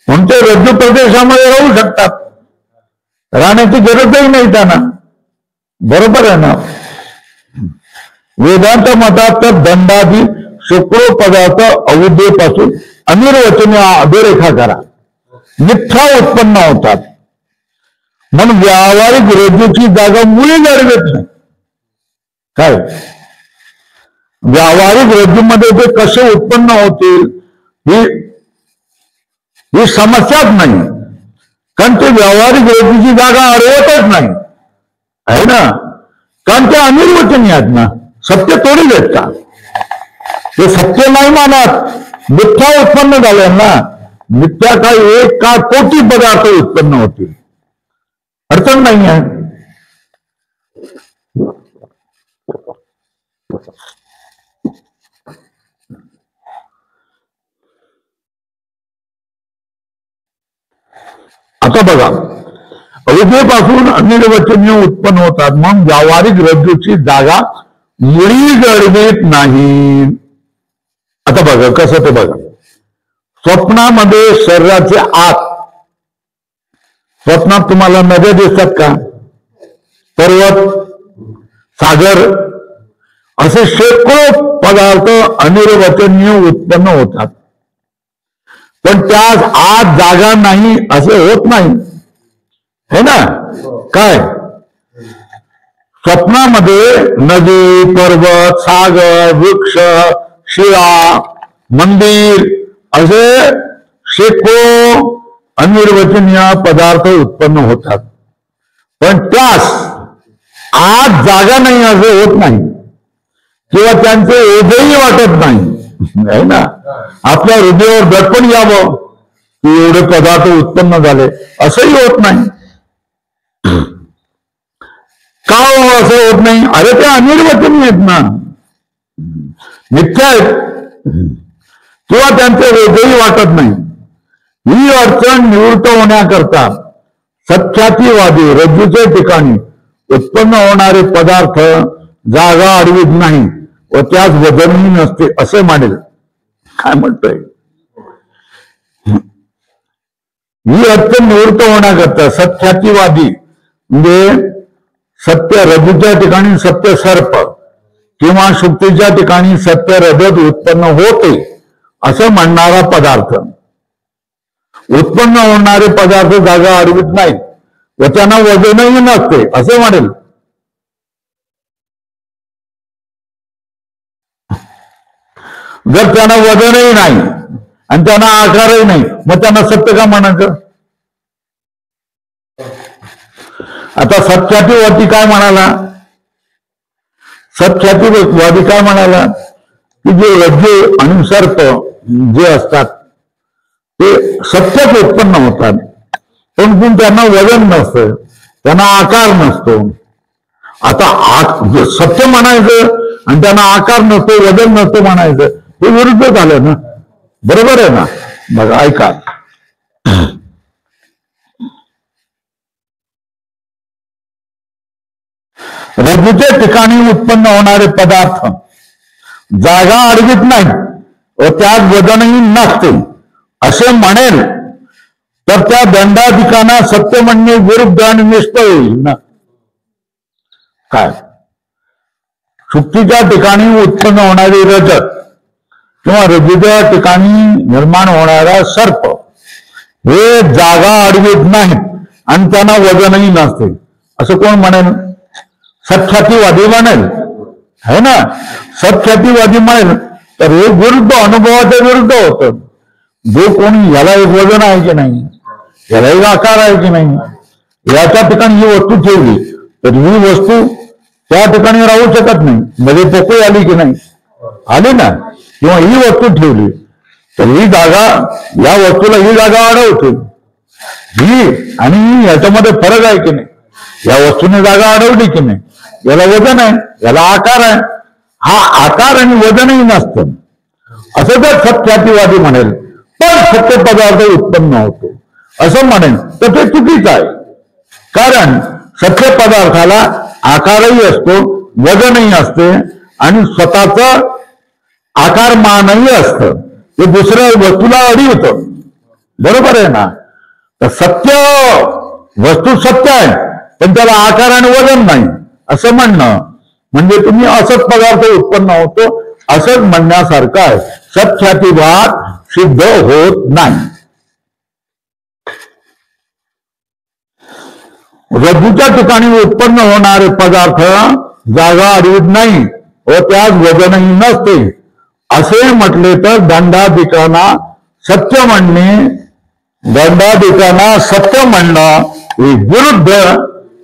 म्हणून ते रज्जू प्रदेशामध्ये राहू शकतात. राहण्याची गरजही नाही त्यांना. बरोबर आहे ना. वेदांत मतात दंडादी शेकडो पदार्थ अविद्येपासून अनिर्वचनीय अधोरेखा करा मिथ्या उत्पन्न होतात. म्हणून व्यावहारिक रज्जूची जागा मुळी जाणवत नाही. काय व्यावहारिक रज्जूमध्ये ते कसे उत्पन्न होतील ही समस्याच नाही. कारण ते व्यावहारिक रज्जूची जागा अडवतच नाही आहे ना. कारण ते अनिर्वचनीय आहेत ना. सत्य थोडी देत का. ते सत्य नाही मानत. मिथ्या उत्पन्न झाले ना. मिथ्या काय 1 का कोटी पदार्थ उत्पन्न होतील. अडचण नाही आहे. आता बघा अविद्येपासून अनिर्वचनीय उत्पन्न होतात. मग व्यावहारिक रज्जूची जागा मुळी जडवीत नाही. आता बघा कसं ते बघा. स्वप्नामध्ये शरीराचे आत स्वप्नात तुम्हाला नद्या दिसतात का, पर्वत, सागर असे शेकडो पदार्थ अनिर्वचनीय उत्पन्न होतात. पण त्यास आत जागा नाही असे होत नाही है ना. काय स्वप्नामध्ये नदी, पर्वत, सागर, वृक्ष, शिळा, मंदिर असे शेकडो अनिर्वचनीय पदार्थ उत्पन्न होतात. पण त्यास आत जागा नाही असे होत नाही किंवा त्यांचे ओझही वाटत नाही आहे ना. आपल्या हृदयावर दडपण यावं की एवढे पदार्थ उत्पन्न झाले असंही होत नाही. का असं होत नाही. अरे ते अनिर्वचनीय आहेत ना, मिथ्या आहेत किंवा त्यांचे ओझही वाटत नाही. ही अडचण निवृत्त होण्याकरता सत्यातीवादी रज्जूच्या ठिकाणी उत्पन्न होणारे पदार्थ जागा अडवीत नाही व त्यास वजनही नसते असे मानेल. काय म्हणतोय. ही अडचण निवृत्त होण्याकरता सत्यातीवादी म्हणजे सत्य रज्जूच्या ठिकाणी सत्य सर्प किंवा शुक्तीच्या ठिकाणी सत्य रजत उत्पन्न होते असं म्हणणारा पदार्थ, उत्पन्न होणारे पदार्थ जागा अडवित नाहीत व त्यांना वजनही नसते असे म्हणेल. जर त्यांना वजनही नाही आणि त्यांना आकारही नाही मग त्यांना सत्य का म्हणायचं. आता सत्यातीवरती काय म्हणाला, सत्ख्यातीवादी काय म्हणाला की जे रज्जू आणि सर्प जे असतात ते सत्यात उत्पन्न होतात, पण त्यांना वजन नसतं, त्यांना आकार नसतो. आता सत्य म्हणायचं आणि त्यांना आकार नसतो, वजन नसतं म्हणायचं, हे विरुद्ध झालं ना. बरोबर आहे ना. बघा ऐका, रज्जूच्या ठिकाणी उत्पन्न होणारे पदार्थ जागा अडवित नाही व त्यात वजनही नसते असे म्हणेल तर त्या दंडाधिकांना सत्य म्हणणे विरुद्ध आणि निष्फळ होईल ना. काय चुकीच्या ठिकाणी उत्पन्न होणारी रजत किंवा रज्जूच्या ठिकाणी निर्माण होणारा सर्प हे जागा अडवित नाहीत आणि त्यांना वजनही नसते असं कोण म्हणेल? सत्ख्यातीवादी म्हणेल, है ना. सत्ख्यातीवादी म्हणेल तर हे विरुद्ध, अनुभवाच्या विरुद्ध होतं. जो कोणी याला एक वजन आहे की नाही, याला एक आकार आहे की नाही, याच्या ठिकाणी ही वस्तू ठेवली तर ही वस्तू त्या ठिकाणी राहू शकत नाही. मध्ये पोकळी आली की नाही, आली ना, किंवा ही वस्तू ठेवली तर ही जागा, या वस्तूला ही जागा अडवते. ही आणि याच्यामध्ये फरक आहे की नाही, या वस्तूने जागा अडवली की नाही, याला वजन आहे, याला आकार आहे. हा आकार आणि वजनही नसतं असं जर सत्ख्यातीवादी म्हणेल, पण सत्य पदार्थ उत्पन्न होतो असं म्हणेल तर ते चुकीचं आहे. कारण सत्य पदार्थाला आकारही असतो, वजनही असते आणि स्वतःच आकारमानही असतं, ते दुसऱ्या वस्तूला अडवतं. बरोबर आहे ना. तर सत्य वस्तू सत्य आहे पण त्याला आकार आणि वजन नाही असं म्हणणं म्हणजे तुम्ही असत पदार्थ उत्पन्न होतो असंच म्हणण्यासारखं आहे. सत्ख्यातीवाद सिद्ध होत नाही. रज्जूच्या ठिकाणी उत्पन्न होणारे पदार्थ जागा अडवित नाही व त्यात वजनही नसते असे म्हटले तर दंडाधिकांना सत्य म्हणणं हे विरुद्ध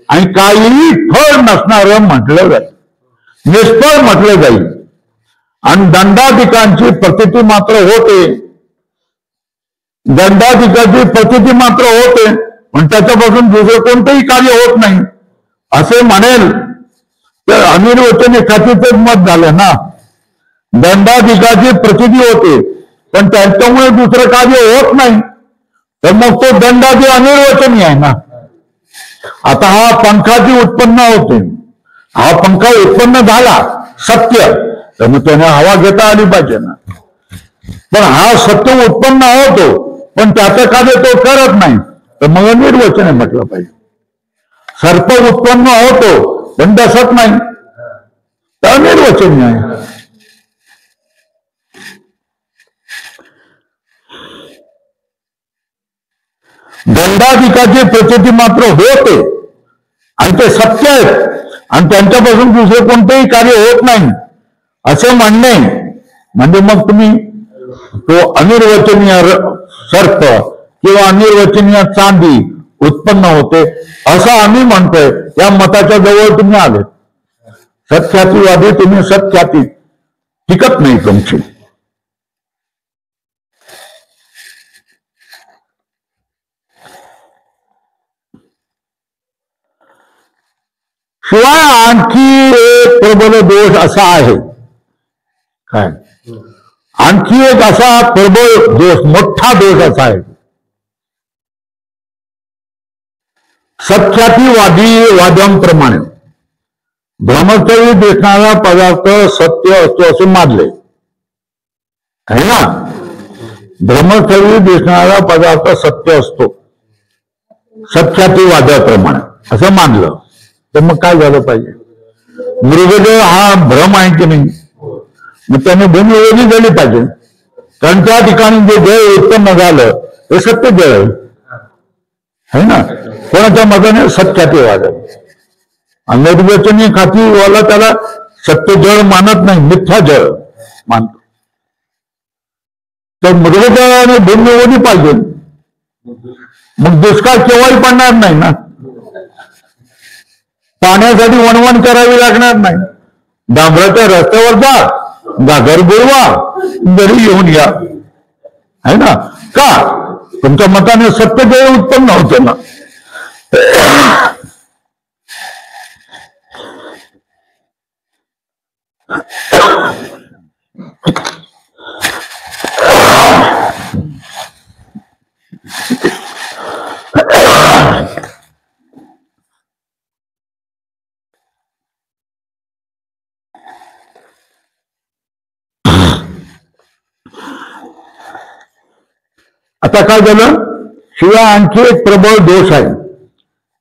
आणि काहीही फळ नसणारं म्हटलं जाईल, निष्फळ म्हटलं जाईल. आणि दंडाधिकांची प्रतीती मात्र होते, दंडाधिकाची प्रतीती मात्र होते पण त्याच्यापासून दुसरं कोणतंही कार्य होत नाही असे म्हणेल तर अनिर्वचनीय खातीचंच मत झालं ना. दंडाधिकाची प्रतीती होते पण त्यांच्यामुळे दुसरं कार्य होत नाही तर मग तो दंडाधी अनिर्वचनीय आहे ना. आता हा पंखाची उत्पन्न होते, हा पंखा उत्पन्न झाला सत्य, तर मग त्याने हवा घेता आली पाहिजे ना. पण हा सत्य उत्पन्न होतो पण त्याचं कार्य तो करत नाही तर मग अनिर्वचनीय म्हटलं पाहिजे. सर्प उत्पन्न होतो पण दसत नाही तर अनिर्वचनीय आहे. दंडाधिकाची प्रचिती मात्र होते आणि ते सत्य आहेत आणि त्यांच्यापासून दुसरे कोणतेही कार्य होत नाही असे म्हणणे म्हणजे मग तुम्ही तो अनिर्वचनीय सर्प किंवा अनिर्वचनीय चांदी उत्पन्न होते असं आम्ही म्हणतोय. या मताच्या जवळ तुम्ही आले. सत्ख्यातीवादी तुम्ही सत्ख्याती टिकत नाही तुमची. शिवाय आणखी एक प्रबल दोष असा आहे. काय? आणखी एक असा प्रबळ दोष, मोठा दोष असा आहे. सत्ख्यातीवादी वाद्यांप्रमाणे भ्रमस्थळी दिसणारा पदार्थ सत्य असतो असे मानले आहे ना. भ्रमस्थळी दिसणारा पदार्थ सत्य असतो सत्ख्यातीवाद्याप्रमाणे असं मानलं तर मग काय झालं पाहिजे? मृगजळ हा भ्रम आहे की नाही, मग त्याने भूमी वेगळी झाली पाहिजे. कारण त्या ठिकाणी जे जळ उत्पन्न झालं ते सत्य जळ आहे ना. कोणाच्या मताने? सत्ख्यातीवाद. अनिर्वचनीय खातीवाला त्याला सत्य जळ मानत नाही, मिथ्या जळ मानतो. तर मृगजळाने भूमी वेगळी पाहिजे, मग दुष्काळ केव्हाही पडणार नाही ना. पाण्यासाठी वणवण करावी लागणार नाही. डांबराच्या रस्त्यावर जा, गागर बुडवा, घरी येऊन या, आहे ना? का? तुमच्या मताने सत्य जे उत्पन्न होतं ना. आता काय झालं? शिवाय आणखी एक प्रबळ दोष आहे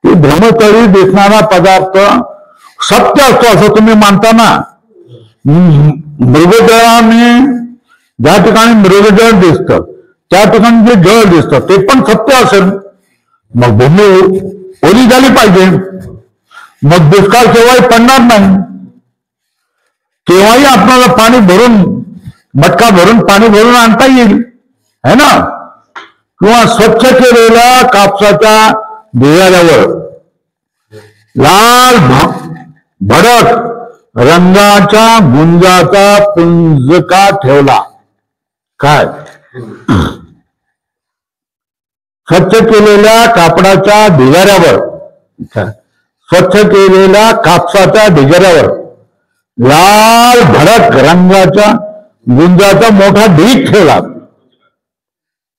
की भ्रमस्थळी दिसणारा पदार्थ सत्य असतो असं तुम्ही मानताना. मृगजळाने ज्या ठिकाणी मृगजळ दिसतं त्या ठिकाणी जे जळ दिसतं ते पण सत्य असेल. मग भूमी ओली झाली पाहिजे, मग दुष्काळ केव्हाही पडणार नाही. केव्हाही आपल्याला पाणी भरून, मटका भरून पाणी भरून आणता येईल, है ना? किंवा स्वच्छ केलेल्या कापसाच्या ढिगाऱ्यावर लाल भडक रंगाच्या गुंजाचा पुंजका ठेवला. काय? स्वच्छ केलेल्या कापडाच्या ढिगाऱ्यावर, स्वच्छ केलेल्या कापसाच्या ढिगाऱ्यावर लाल भडक रंगाच्या गुंजाचा मोठा ढीग ठेवला,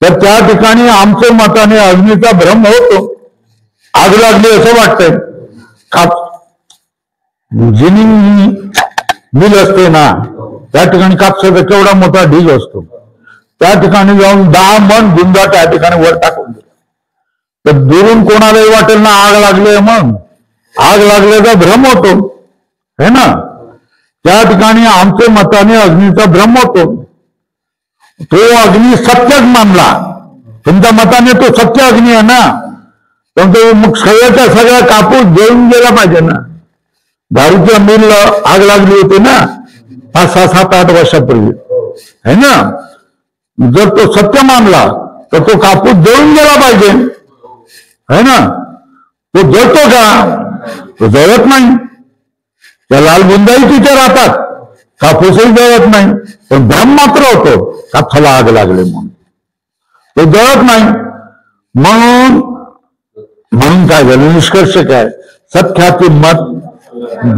तर त्या ठिकाणी आमच्या मताने अग्नीचा भ्रम होतो. आग लागली असं वाटतंय. जिनिंग मिल असते ना, त्या ठिकाणी कापसाचा केवढा मोठा ढीग असतो. त्या ठिकाणी जाऊन 10 मन गुंजा त्या ठिकाणी वर टाकून दिला, तर दुरून कोणालाही वाटेल ना आग लागली. मग आग लागल्याचा भ्रम होतो, है ना? त्या ठिकाणी आमच्या मताने अग्नीचा भ्रम होतो. तो अग्नी सत्यच मानला. तुमच्या मताने तो सत्य अग्नी आहे ना, पण तो मग सगळ्याचा सगळा कापूस जळून गेला पाहिजे ना. दारूच्या मिलला आग लागली होती ना 5, 6, 7, 8 वर्षापूर्वी, है ना? जर तो सत्य मानला तर तो कापूस जळून गेला पाहिजे, है ना? तो जळतो का? तो जळत नाही. त्या लाल बुंदाही तिथे राहतात, कापूसही जळत नाही, पण भ्रम मात्र होतो कापसाला आग लागले म्हणून. तो जळत नाही. म्हणून काय झालं? निष्कर्ष काय? सत्याचे मत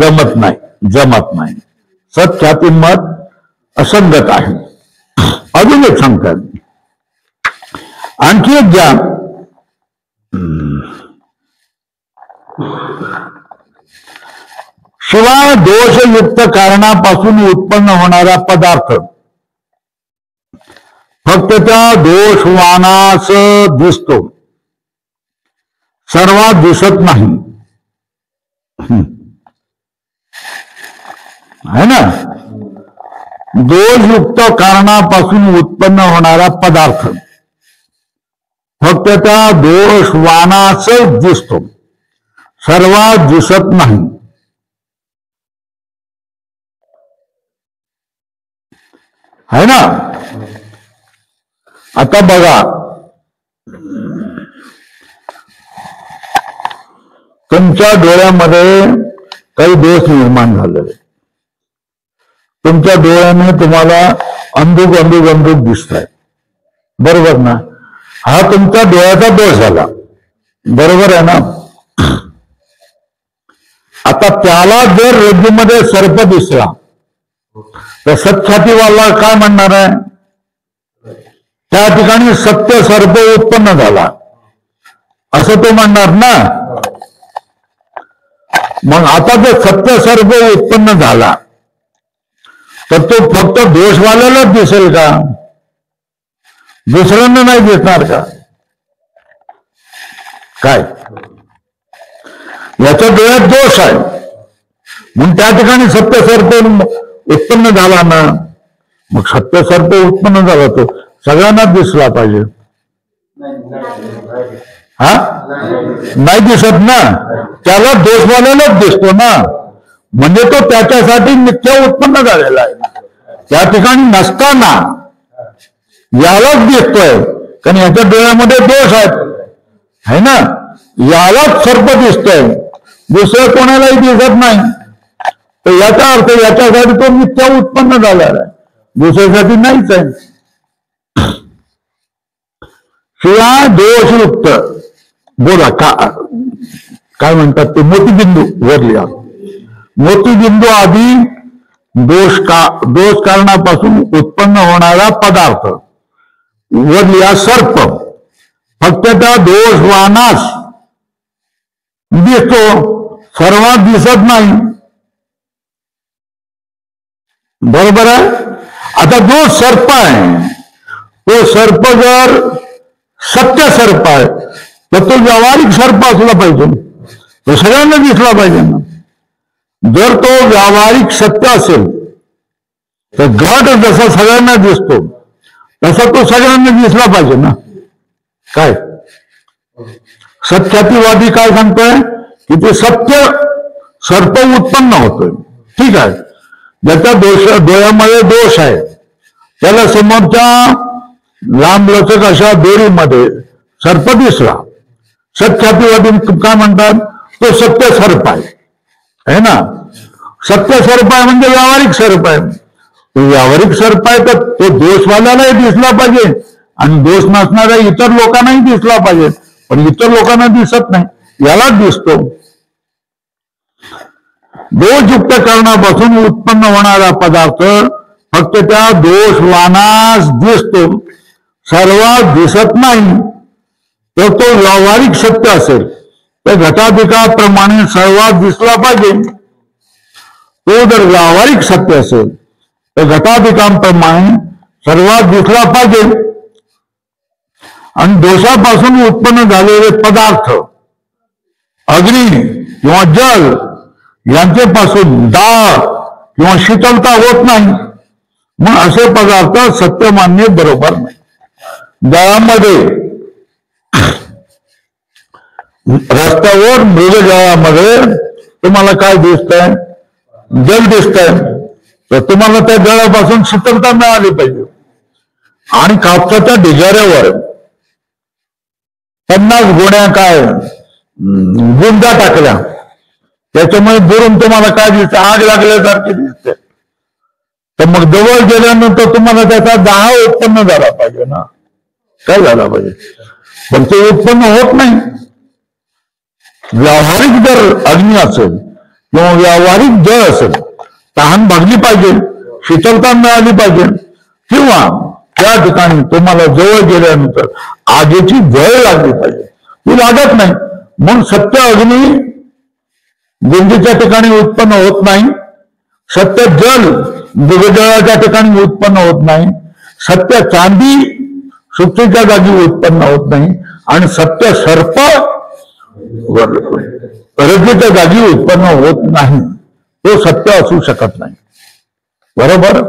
जमत नाही. सत्याचे मत असंगत आहे. अजून एक सांगतात, आणखी एक घ्या. शिवाय दोषयुक्त कारणापासून उत्पन्न होणारा पदार्थ फक्त त्या दोषवानास दिसतो, सर्वात दिसत नाही, है ना? दोषयुक्त कारणापासून उत्पन्न होणारा पदार्थ फक्त त्या दोषवानास दिसतो, सर्वात दिसत नाही. है ना? आता बघा, तुमच्या डोळ्यामध्ये काही दोष निर्माण झालेले. तुमच्या डोळ्याने तुम्हाला अंधुक दिसत आहे, बरोबर ना? हा तुमच्या डोळ्याचा दोष झाला, बरोबर आहे ना? आता त्याला जर रज्जूमध्ये सर्प दिसला तर सत्यातीवाला काय म्हणणार आहे? त्या ठिकाणी सत्य सर्प उत्पन्न झाला असं तो म्हणणार ना. मग आता जर सत्य सर्प उत्पन्न झाला तर तो फक्त दोषवाल्यालाच दिसेल का? दुसऱ्यांना नाही दिसणार का? काय? याच्या डोळ्यात दोष आहे म्हणून त्या ठिकाणी सत्य सर्प उत्पन्न झाला ना. मग सत्य सर्प उत्पन्न झाला तो सगळ्यांना दिसला पाहिजे. हा नाही दिसत ना, त्याला दोषवाल्यालाच दिसतो ना. म्हणजे तो त्याच्यासाठी मिथ्या उत्पन्न झालेला आहे. त्या ठिकाणी नसताना यालाच दिसतोय, कारण याच्या डोळ्यामध्ये दोष आहेत, है ना? यालाच सर्प दिसतोय, दुसरं कोणालाही दिसत नाही. तर याचा अर्थ याच्यासाठी तो मिथ्या उत्पन्न झालेला आहे, दुसऱ्यासाठी नाहीच आहे. शिवाय दोषयुक्त बोला काय म्हणतात ते मोतीबिंदू वर लिहा. मोतीबिंदू आधी दोष कारणापासून उत्पन्न होणारा पदार्थ वर लिहा सर्प. फक्त त्या दोषवानास दिसतो, सर्वात दिसत नाही. बरोबर आहे. आता जो सर्प आहे तो सर्प जर सत्य सर्प आहे तर तो व्यावहारिक सर्प असला पाहिजे, तो सगळ्यांना दिसला पाहिजे ना. जर तो व्यावहारिक सत्य असेल तर घट जसा सगळ्यांना दिसतो तसा तो सगळ्यांना दिसला पाहिजे ना. काय सत्यातिवादी काय सांगतोय की ते सत्य सर्प उत्पन्न होतोय. ठीक आहे, ज्याच्या डोळ्यामध्ये दोष आहे त्याला समोरच्या लांबलचक अशा दोरीमध्ये सर्प दिसला. सत्यातिवादी काय म्हणतात, तो सत्य सर्प आहे ना. सत्य सर्प आहे म्हणजे व्यावहारिक सर्प आहे. तो व्यावहारिक सर्प आहे तर तो दोषवाल्यालाही दिसला पाहिजे आणि दोष नसणाऱ्या इतर लोकांनाही दिसला पाहिजे, पण इतर लोकांना दिसत नाही, यालाच दिसतो. दोषयुक्त कारणापासून उत्पन्न होणारा पदार्थ फक्त त्या दोषवानास दिसतो, सर्वात दिसत नाही. तर तो व्यावहारिक सत्य असेल तर घटाधिकाप्रमाणे सर्वात दिसला पाहिजे. तो जर व्यावहारिक सत्य असेल तर घटाधिकाप्रमाणे सर्वात दिसला पाहिजे. आणि दोषापासून उत्पन्न झालेले पदार्थ अग्नी किंवा जल यांच्यापासून दाह किंवा शीतलता होत नाही. मग असे पदार्थ सत्य मानणे बरोबर नाही. जळामध्ये रस्त्यावर मृगजळामध्ये तुम्हाला काय दिसतंय, जल दिसतंय, तर तुम्हाला त्या जळापासून शीतलता मिळाली पाहिजे. आणि कापसाच्या ढिगाऱ्यावर 50 गोण्या काय गुंजा टाकल्या, त्याच्यामुळे दुरून तुम्हाला काय दिसतं, आग लागल्यासारखी दिसते. तर मग जवळ गेल्यानंतर तुम्हाला त्याचा दाह उत्पन्न झाला पाहिजे ना. काय झाला पाहिजे, पण ते उत्पन्न होत नाही. व्यावहारिक जर अग्नी असेल किंवा व्यावहारिक जळ असेल, तहान भागली पाहिजे, शीतलता मिळाली पाहिजे, किंवा त्या ठिकाणी तुम्हाला जवळ गेल्यानंतर आगीची झळ लागली पाहिजे, ती लागत नाही. म्हणून सत्य अग्नी गुंजीच्या ठिकाणी उत्पन्न होत नाही, सत्य जल मृगजळाच्या ठिकाणी उत्पन्न होत नाही, सत्य चांदी सुट्टीच्या जागी उत्पन्न होत नाही, आणि सत्य सर्प रजेच्या जागी उत्पन्न होत नाही. तो सत्य असू शकत नाही. बरोबर.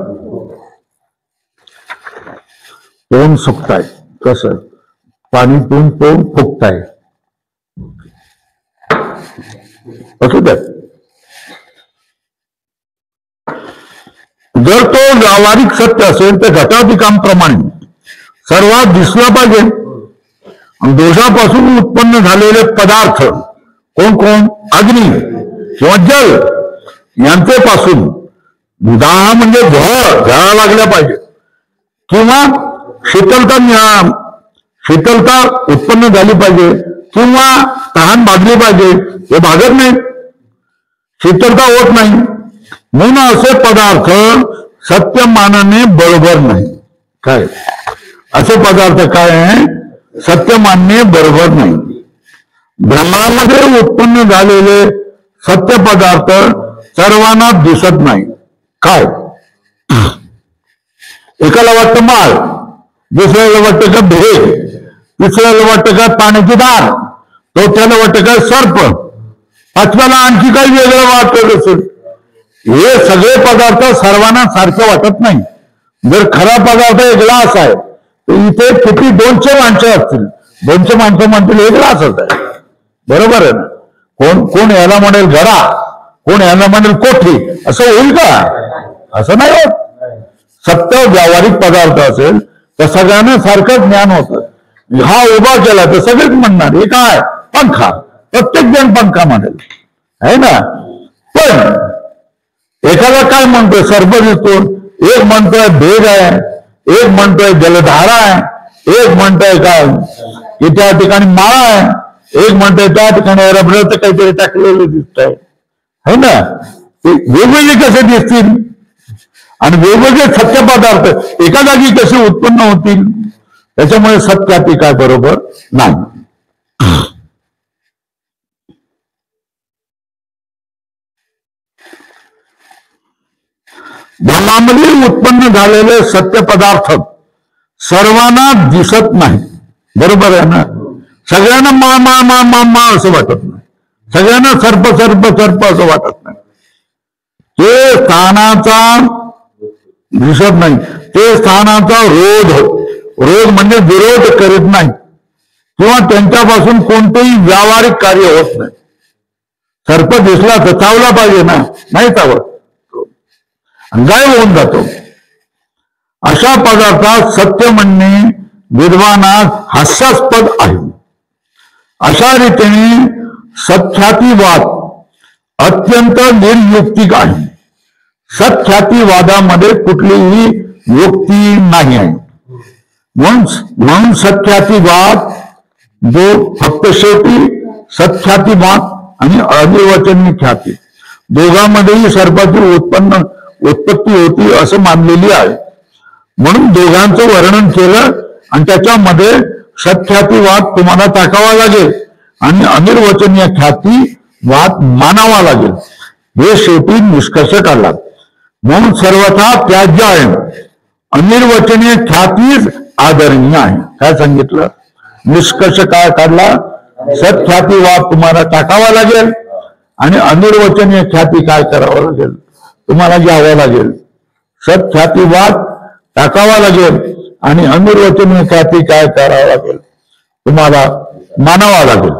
तोंड सुकताय, कसं पाणी पिऊन तोंड फुकताय, असू द्या. जर तो व्यावहारिक सत्य असेल तर घटाधिकांप्रमाणे सर्वात दिसला पाहिजे. दोषापासून उत्पन्न झालेले पदार्थ कोण कोण, अग्नी किंवा जल यांच्यापासून दाह म्हणजे झळा लागल्या पाहिजे, किंवा शीतलता उत्पन्न झाली पाहिजे, किंवा तहान भागली पाहिजे. हे भागत नाही, शीतलता होत नाही. म्हणून असे पदार्थ सत्य मानणे बरोबर नाही. काय असे पदार्थ काय आहे, सत्य मानणे बरोबर नाही. ब्रह्मामध्ये उत्पन्न झालेले सत्य पदार्थ सर्वांना दिसत नाही. काय एकाला वाटतं माळ, दुसऱ्याला वाटतं का भेग, तिसऱ्याला वाटतं का पाण्याची धार, चौथ्याला वाटतं का सर्प, पाचव्याला आणखी काही वेगळं वाटत असेल. हे सगळे पदार्थ सर्वांना सारखं वाटत नाही. जर खरा पदार्थ एक ग्लास आहे तर इथे किती 200 माणसं असतील, 200 माणसं म्हणतील हे ग्लासच आहे. बरोबर आहे ना. कोण याला म्हणेल घडा, कोण याला म्हणेल कोठी, असं होईल का? असं नाही होत. सत्य व्यावहारिक पदार्थ असेल तर सगळ्यांना सारखं ज्ञान होतं. हा उभा केला तर सगळेच म्हणणार हे काय, पंखा, प्रत्येक जण पंखा म्हणेल, आहे ना. पण एखादा काय म्हणतोय सर्प दिसतो, एक म्हणतोय भेद आहे, एक म्हणतोय जलधारा आहे, एक म्हणतोय काय की त्या ठिकाणी माळा आहे, एक म्हणतोय त्या ठिकाणी रबराचं काहीतरी टाकलेलं दिसत आहे ना. ते वेगवेगळे कसे दिसतील आणि वेगवेगळे सत्य पदार्थ एका जागी कसे उत्पन्न होतील, त्याच्यामुळे सत्याची काय बरोबर नाही. ब्रह्मामध्ये उत्पन्न झालेले सत्य पदार्थ सर्वांना दिसत नाही, बरोबर आहे ना. सगळ्यांना मा मा मा मा मा असं वाटत नाही, सगळ्यांना सर्प सर्प सर्प असं वाटत नाही. ते स्थानाचा दिसत नाही, ते स्थानाचा रोध म्हणजे विरोध करीत नाही किंवा त्यांच्यापासून कोणतेही व्यावहारिक कार्य होत नाही. सर्प दिसला तर चावला पाहिजे ना, नाही चावत, गायब होऊन जातो. अशा पदार्थात सत्य म्हणणे विद्वानास हास्यास्पद आहे. अशा रीतीने सत्ख्यातीवाद अत्यंत निर्युक्तिक आहे. सत्ख्यातीवादामध्ये कुठलीही युक्ती नाही आहे. म्हणून सत्ख्यातीवाद जो फक्त शेवटी सत्ख्यातीवाद आणि अनिर्वचनीय ख्याती दोघांमध्येही सर्पाची उत्पत्ती होती असं मानलेली आहे. म्हणून दोघांचं वर्णन केलं आणि त्याच्यामध्ये सत्ख्यातीवाद तुम्हाला टाकावा लागेल आणि अनिर्वचनीय ख्यातीवाद मानावा लागेल, हे शेवटी निष्कर्ष काढला. म्हणून सर्वथा त्याज्य आहे, अनिर्वचनीय ख्यातीच आदरणीय आहे. काय सांगितलं? निष्कर्ष काय काढला? सत्ख्यातीवाद तुम्हाला टाकावा लागेल आणि अनिर्वचनीय ख्याती काय करावं लागेल, तुम्हाला घ्यावं लागेल. सत्ख्यातीवाद टाकावा लागेल आणि अनिर्वचनीय ख्याती काय करावं लागेल, तुम्हाला मानावा लागेल.